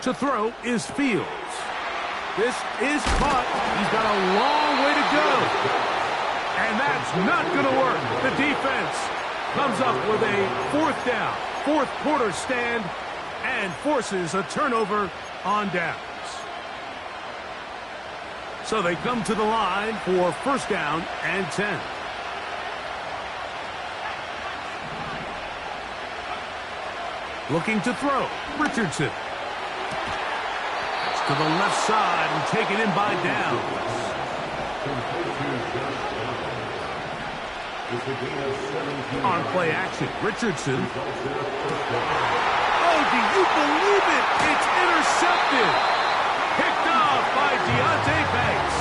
To throw is Fields. This is caught. He's got a long way to go. And that's not going to work. The defense comes up with a fourth down, fourth quarter stand, and forces a turnover on downs. So they come to the line for first down and 10. Looking to throw, Richardson. To the left side and taken in by Downs. On play action, Richardson. Oh, do you believe it? It's intercepted. Picked off by Deontay Banks.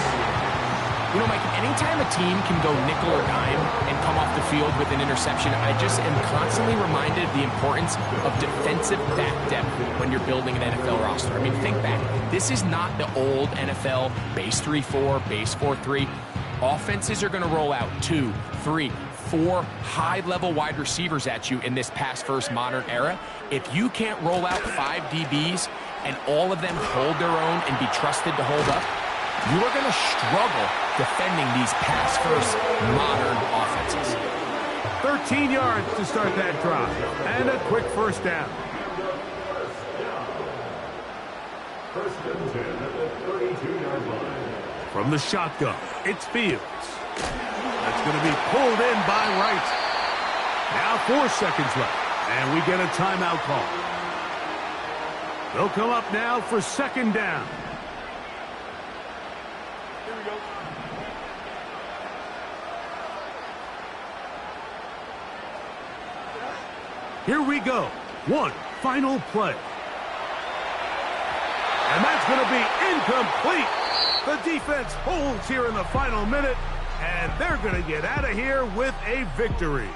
You know, Mike, anytime a team can go nickel or dime and come off the field with an interception, I just am constantly reminded of the importance of defensive back depth when you're building an NFL roster. I mean, think back. This is not the old NFL base 3-4, base 4-3. Offenses are going to roll out 2, 3, 4 high-level wide receivers at you in this pass-first modern era. If you can't roll out 5 DBs and all of them hold their own and be trusted to hold up, you are going to struggle defending these pass-first modern offenses. 13 yards to start that drive, and a quick first down. First and 10 at the 32-yard line. From the shotgun, it's Fields. That's going to be pulled in by Wright. Now 4 seconds left, and we get a timeout call. They'll come up now for second down. Here we go. Here we go. One final play. And that's going to be incomplete. The defense holds here in the final minute, and they're going to get out of here with a victory.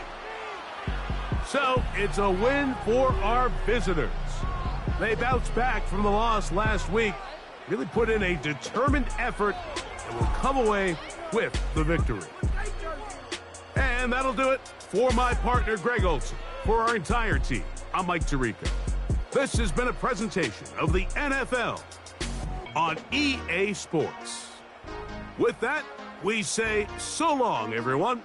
So it's a win for our visitors. They bounced back from the loss last week, really put in a determined effort, and will come away with the victory. And that'll do it for my partner, Greg Olson. For our entire team, I'm Mike Tirico. This has been a presentation of the NFL on EA Sports. With that, we say so long, everyone.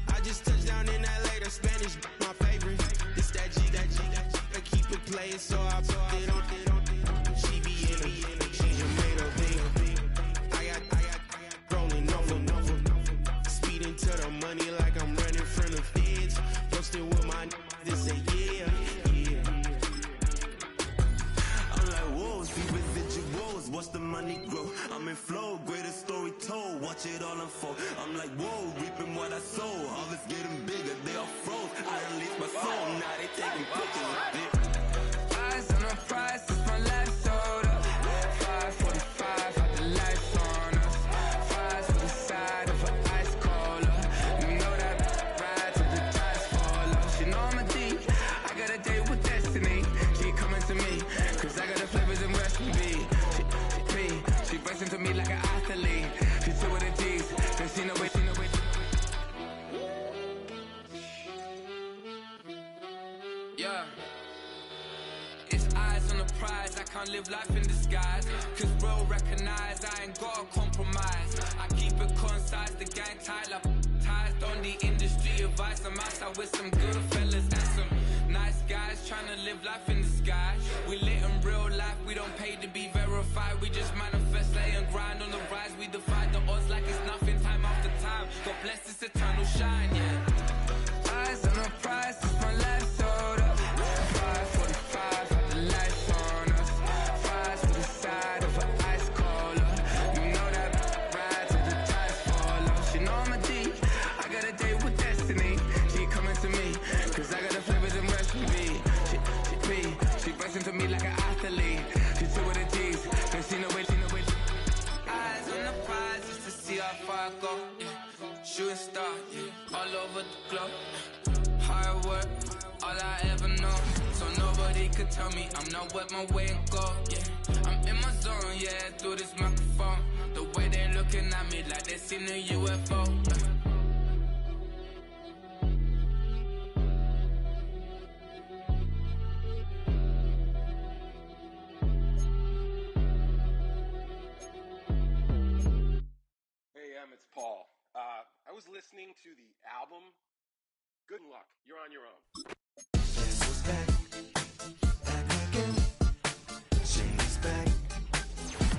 I just touched down in LA, the Spanish, my favorite. This that G, I keep it playing, so I put it on. She be in me, she just made a thing. I got rolling over, speeding to the money like I'm running from the feds. Posted with my this a year. watch it all unfold. I'm like, whoa, reaping what I sow. Harvest getting bigger, they all froze. I released my soul, now they taking pictures of it. Eyes on the prize, it's my life sold up. 5:45, had the lights on us. Fries for the side of an ice cola. You know that ride till the tires fall off. She know I'm a D, I got a date with destiny. She coming to me, cause I got the flavors and recipe. She breaks into me like an athlete. She two with the G's, then she know it. Yeah. It's eyes on the prize, I can't live life in disguise. Cause bro recognize I ain't gotta compromise. I keep it concise, the gang tied up. Ties on the industry advice. I'm outside with some good fellas and some nice guys trying to live life in disguise. We lit in real life, we don't pay to be verified. We just manifest, lay and grind on the rise. We defy the odds like it's nothing, time after time. God bless this eternal shine, yeah. Eyes on the prize, it's my life sold up. 5:45, had the lights on us. Fries for the side of an ice cola. You know that ride till the tires fall off. She know I'm a D, I got a date with destiny. She coming to me, cause I got the flavors and recipe. She breaks into me like an athlete. She two with the G's, then she know it. Eyes on the prize just to see how far I go. Yeah. Shooting star, yeah. All over the globe. Hard work, all I ever know. So nobody could tell me I'm not wet my way and go. Yeah, I'm in my zone, yeah, through this microphone. The way they're looking at me like they seen a UFO. Hey, it's Paul. I was listening to the album. Good luck. You're on your own. Guess who's back? Back again. Shady's back.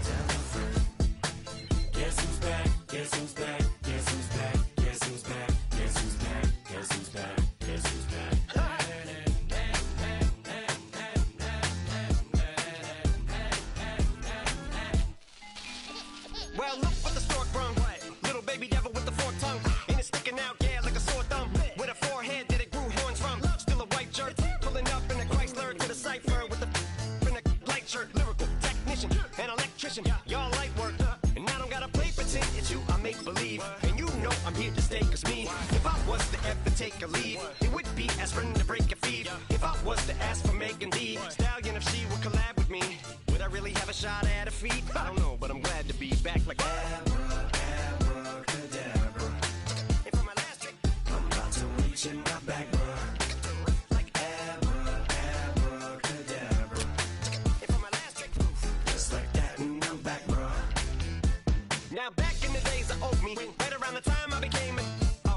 Tell a friend. Guess who's back? Guess who's back? Guess who's back? Guess who's back? Guess who's back? Guess who's back? Guess who's back? Well, look what the stork brung. Little baby devil with the forked tongue. Ain't it sticking out, yeah, like a sore thumb. With a forehead that it grew horns from. Still a white shirt, pulling up in a Chrysler to the cipher with a in a light shirt. Lyrical technician, an electrician, y'all light work. And I don't gotta play pretend, it's you I make believe. And you know I'm here to stay, cause me, if I was to ever take a lead, it would be aspirin to break a feed. If I was to ask for Megan D Stallion, if she would collab with me, would I really have a shot at a feat? I don't know, but I'm glad to be back like abracadabra. And for my last trick, I'm about to reach in my back, bruh. Like abracadabra. And for my last trick, just like that, and I'm back, bruh. Now back in the days of old me, right around the time I became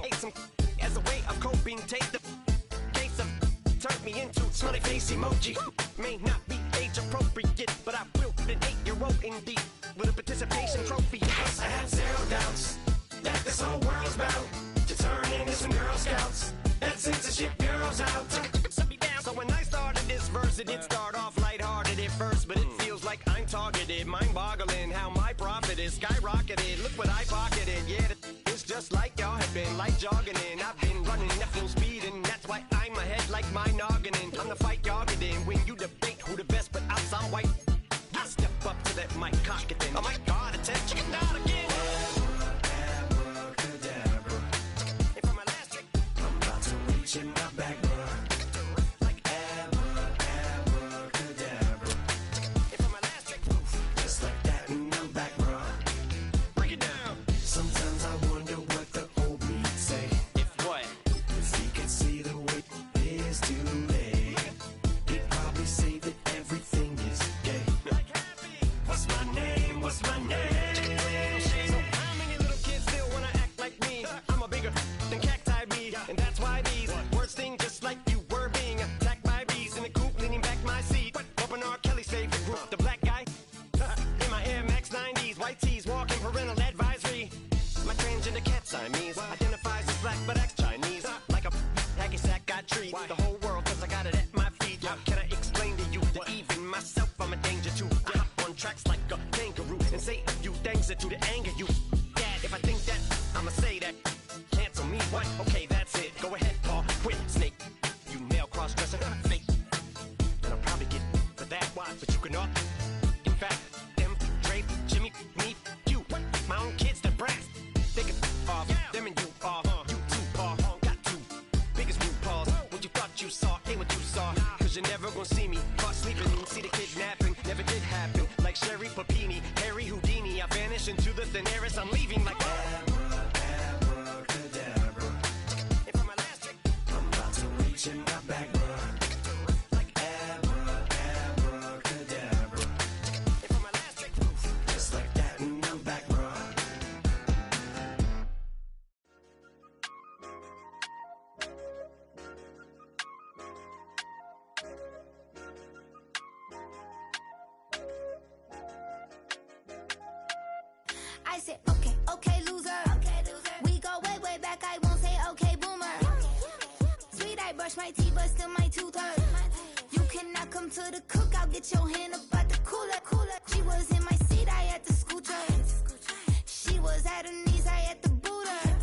ate some as a way of coping. Take the case of turned me into smiley face emoji. May not be age appropriate, but I will put an 8-year-old indeed with a participation trophy. Yes, I have zero doubts that this whole world's about to turn into some Girl Scouts. That censorship bureau's out. So when I started this verse, it did start off lighthearted at first, but it feels like I'm targeted. Mind-boggling how my profit is skyrocketed. Look what I pocketed. Yeah, it's just like y'all have been like jogging in. I've been running at full speed, and that's why I'm ahead like my noggin. I'm the fight y'all get in when you debate who the best, but I'm some white. I step up to that mic, cock it then. Oh my God, attention, chicken out again. Abracadabra. And for my last trick, I'm about to reach in my back, bruh. Like abracadabra. And for my last trick, just like that, and I'm back, bruh. Break it down. Sometimes I wonder what the old me'd say. If what? If he could see the way it is today, he'd probably say that everything is gay. What's my name? What's my name? So how many little kids still wanna act like me? I'm a bigger than cacti bee, and that's why these words sting just like you were being attacked by bees in the coop, leaning back my seat. Open R. Kelly's favorite group, the black guy. In my Air Max 90s, white tees, walking parental advisory. My transgender cat Siamese identifies as black but acts Chinese. Like a hacky sack, I treat the whole world cause I got it at my feet. How can I explain to you that even myself I'm a danger to? I hop on tracks like a kangaroo and say a few things to the anger you. Dad, if I think I'ma say that. Cancel me, what? Okay, that's it. Go ahead, Paul. Quit, snake. You male cross-dresser. Fake. And I'll probably get for that. Why? But you can all. In fact, them, Dre, Jimmy, me, you. My own kids, the brats. They can off. Them and you off. You too, Paul. Got two. Biggest new Pauls. What you thought you saw ain't what you saw. Cause you're never gonna see me. Caught sleeping. See the kidnapping. Never did happen. Like Sherry Papini, Harry Houdini. I vanish into the thin air as I'm leaving like abracadabra. And for my last trick, I'm about to reach in my back, bruh. Like abracadabra. And for my last trick, just like that, and I'm back, bruh. I said, okay, okay, loser. Okay, loser. We go way, way back. I won't say, okay, boomer. Sweet, I brush my teeth, but still my tooth hurt. You cannot come to the cookout. Get your hand up at the cooler. She was in my seat. I had to scoot her. She was at her knees. I had to boot her.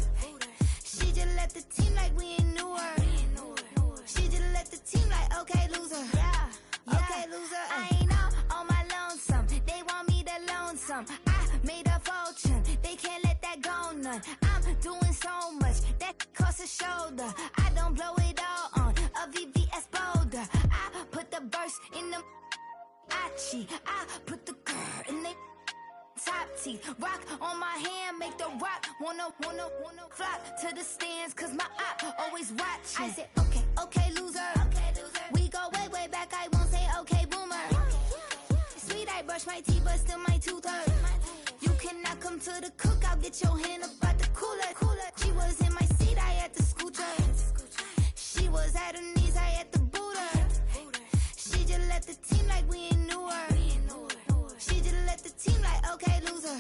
She just left the team like we ain't knew her. She just left the team like, okay, loser. Yeah. Okay, loser. I ain't on my lonesome. They want me to loan some. I made a fortune. They can't let that go none. I'm doing so much that costs a shoulder. I don't blow it all on a VVS boulder. I put the verse in the cheat. I put the girl in the top teeth. Rock on my hand, make the rock wanna flock to the stands. Cause my eye always watching. I said, okay, okay, loser. Okay, loser. We go way, way back. I won't say, okay, boomer. Sweet, I brush my teeth, but still my tooth hurt. You cannot come to the cookout. Get your hand up at the cooler. She was in my seat. I had to scoot her. She was at her knees. I had to boot her. She just left the team like we ain't knew her. She just left the team like, okay, loser.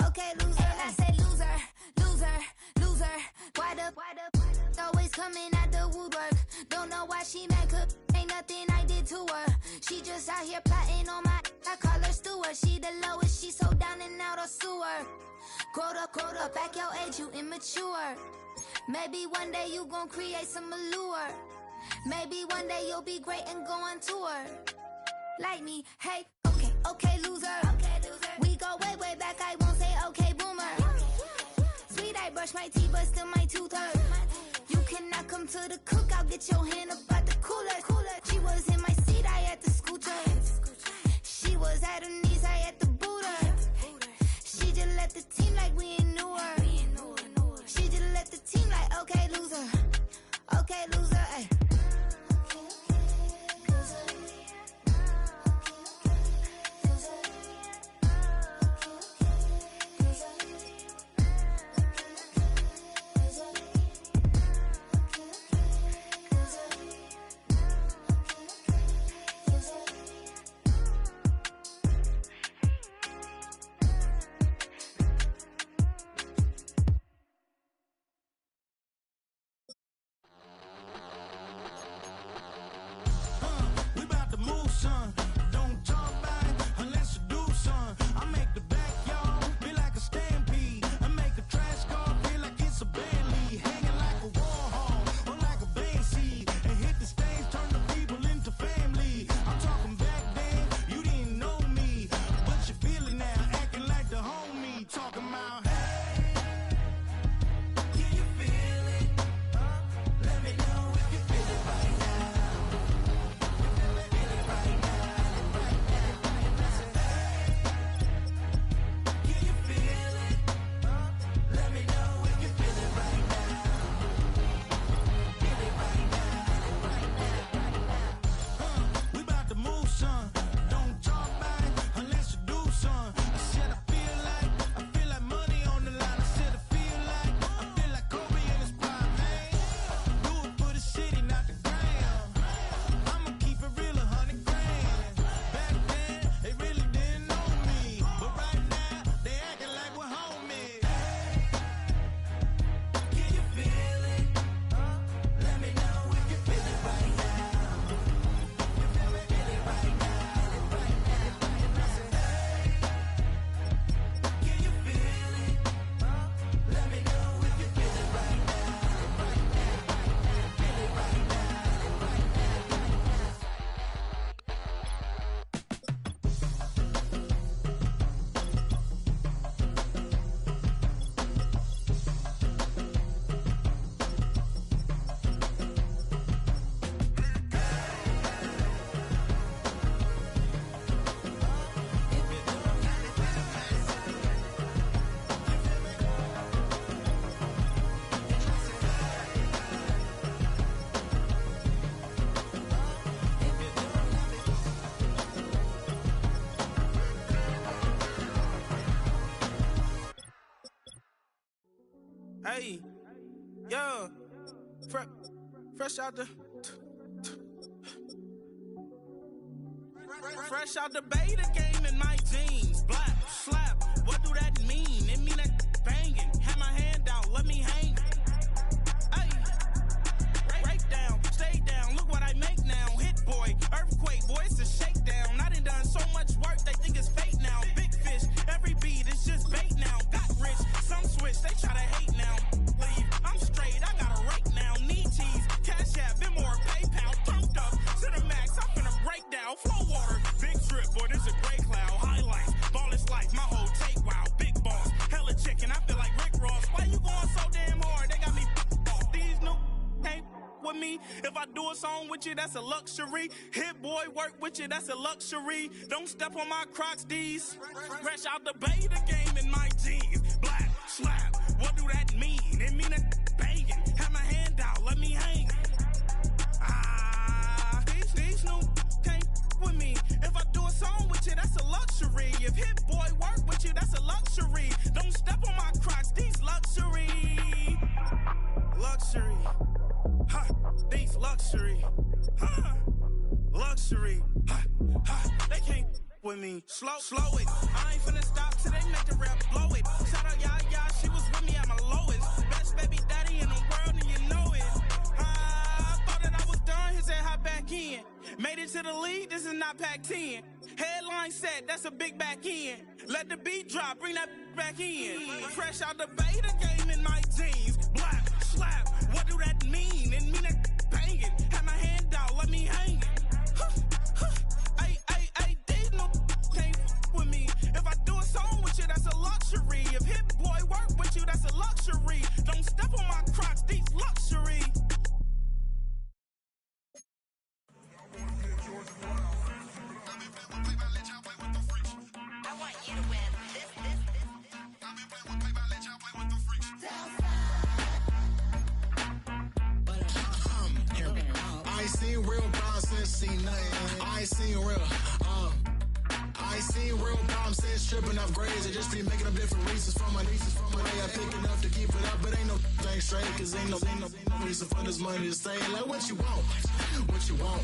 Okay, loser. And I said, loser, loser, loser. Why the always coming at the woodwork? Don't know why she mad, cause ain't nothing I did to her. She just out here plotting on my, I call her steward. She the lowest, she so down and out of sewer. Growed up, back your age, you immature. Maybe one day you gon' create some allure. Maybe one day you'll be great and go on tour. Like me, hey, okay, okay, loser. Okay, loser. We go way, way back, I won't say, okay, boomer. Sweet, I brush my teeth, but still my tooth hurt. You cannot come to the cookout. Get your hand up at the cooler. She was in my seat. I had to scoot her. She was at her knees. I had to boot her. She just left the team like we ain't knew her. She just left the team like, okay, loser. Okay, loser. Ay. Hey, yeah, fresh out the beta game in my jeans. Black, slap, what do that mean? It mean that banging. Have my hand out, let me hang. Hey, break down, stay down, look what I make now. Hit boy, earthquake, boy, it's a shakedown. I done so much work, they think it's fake now. Big fish, every beat is just bait now. Got rich, some switch, they try to hate now. Leave, I'm straight, I got a rake now. Need cheese, cash app, Venmo or PayPal. Pumped up to the max, I'm finna break down. Flow water, big trip, boy, this a gray cloud. Highlights, ball is life, my whole take, wow. Big boss, hella chicken, I feel like Rick Ross. Why you going so damn hard? They got me off. These new ain't with me. If I do a song with you, that's a luxury. Hit boy, work with you, that's a luxury. Don't step on my Crocs, D's. Fresh out the beta game in my jeans. Black, slap, what do that mean? It mean that banging. Have my hand out, let me hang. These new can't with me. If I do a song with you, that's a luxury. If Hit Boy work with you, that's a luxury. Don't step on my Crocs, these luxury. Luxury. Ha, these luxury. Ha, luxury. Ha, ha, they can't with me. Slow it. I ain't finna stop till they make the rap blow it. Shout out Yaya, she was with me at my lowest. Best baby daddy in the world and you know it. I thought that I was done, he said hop back in. Made it to the league, this is not Pac-10. Headline set, that's a big back end. Let the beat drop, bring that back in. Fresh out the beta game in my jeans. Black, slap, what do that mean? It mean that banging. Have my hand out, let me hang it. Ay, these no can't with me. If I do a song with you, that's a luxury. If Hit Boy work with you, that's a luxury. Don't step on my Crocs, these luxury. I ain't seen real problems since seen nothing. I ain't seen real problems since tripping off grades. I just be making up different reasons for my nieces. From my way I pick enough to keep it up, but ain't no thing straight. Cause ain't no reason for this money to stay. Like what you want? What you want?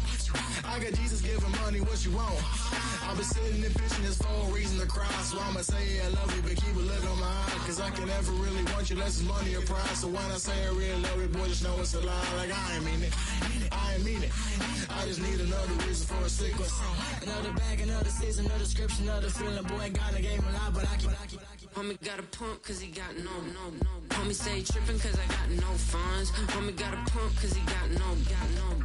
I got Jesus giving money, what you want? I've been sitting and pitching this for a reason to cry. So I'ma say I love you, but keep a look on my eye. Cause I can never really want you unless it's money or pride. So when I say I really love you, boy, just know it's a lie. Like I ain't mean it. I ain't mean it. I just need another reason for a sequence. Another bag, another season, another description, another feeling. Boy, got a game a lot, but I keep. Homie got a pump cause he got no. Homie stay trippin' cause I got no funds. Homie got a pump cause he got no.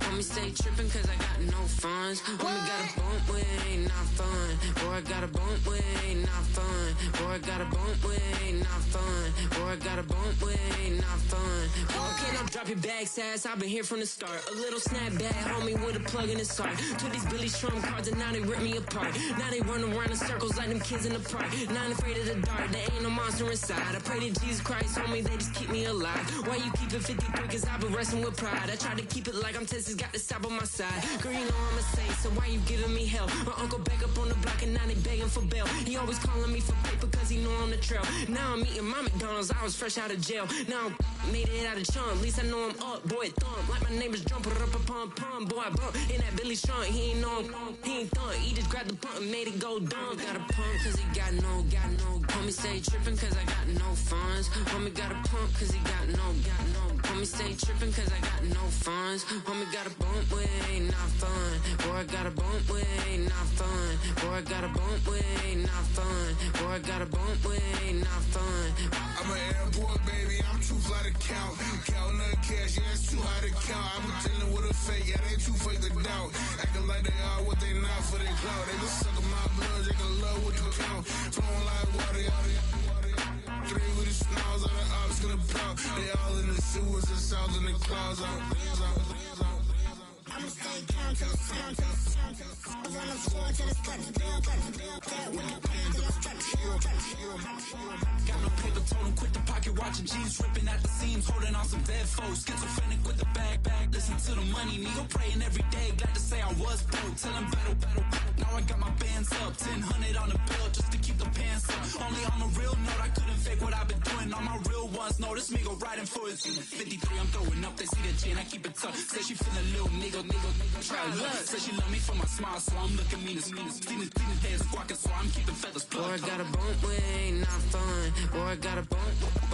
Homie stay trippin' cause I got no funds. Homie got a bump with it ain't not fun. Boy, I got a bump with it ain't not fun. Boy, I got a bump with it ain't not fun. Boy, I got a bump with it ain't not fun. Okay, now drop your bag, sass. I've been here from the start. A little snapback, homie, with a plug in his heart. Took these Billy Strum cards and now they rip me apart. Now they run around in circles like them kids in the park. Not afraid of the dark, there ain't no monster inside. I pray to Jesus Christ, homie, they just keep me alive. Why you keep it 53? Cause I've been wrestling with pride. I try to keep it like I'm Texas, got the stop on my side. Girl, you know I'm a saint, so why you giving me hell? My uncle back up on the block and now they begging for bail. He always calling me for paper cause he know I'm the trail. Now I'm eating my McDonald's, I was fresh out of jail. Now I made it out of chum, at least I know I'm up, boy, thump. Like my neighbors jumping up a pum. Boy, I bump in that Billy Strong, he ain't know him, he ain't thump. He just grabbed the pump and made it go dumb. Got a pump cause he got no. Homie stay trippin' cause I got no funds. Homie got a pump cause he got no. Homie stay trippin' cause I got no funds. Homie got a bump with it ain't not fun. Boy, I got a bump with it ain't not fun. Boy, I got a bump with it ain't not fun. Boy, I got a bump with it ain't not fun. I'm an airport baby, I'm too fly to count. Counting the cash, yeah, it's too high to count. I'm dealing with a fake, yeah, they too fake to doubt. Acting like they are what they not for their clout. They just suckin' my blood, they can love what you count. Flowing like water, three with the snows, all the ops gonna pout. They all in the sewers and south in the clouds. I'ma stay down to the sound. Run up score till it's cut. Got no paper, told him quit the pocket watching jeans, ripping at the seams, holding on some dead foes. Schizophrenic with the bag. Listen to the money, nigga praying every day. Glad to say I was broke. Tell him battle. Now I got my bands up, 1000 on the bill just to keep the pants up. Only on a real note, I couldn't fake what I've been doing. All my real ones know this nigga riding for his 53. I'm throwing up, they see the G and I keep it tough. Say she feeling little nigga. Try luck. Say she love me for my smile, so I'm looking mean as mean. Seen the days squawking, so I'm keeping feathers plucked. Boy, I got a bump with ain't not fun. Boy, I got a bump.